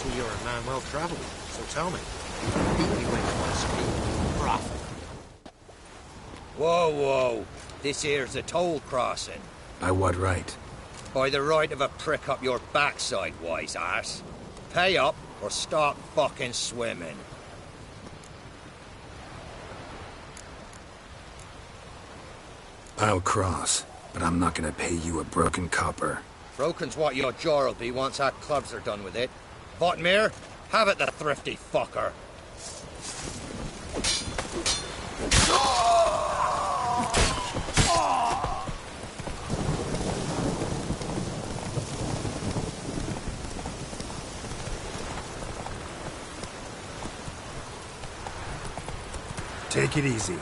See, you're a man well travelled, so tell me, who beat you into my speed, brothel? Whoa, whoa. This here's a toll crossing. By what right? By the right of a prick up your backside, wise ass. Pay up or stop fucking swimming. I'll cross, but I'm not gonna pay you a broken copper. Broken's what your jaw'll be once our clubs are done with it. Botmere, have it, the thrifty fucker. Take it easy.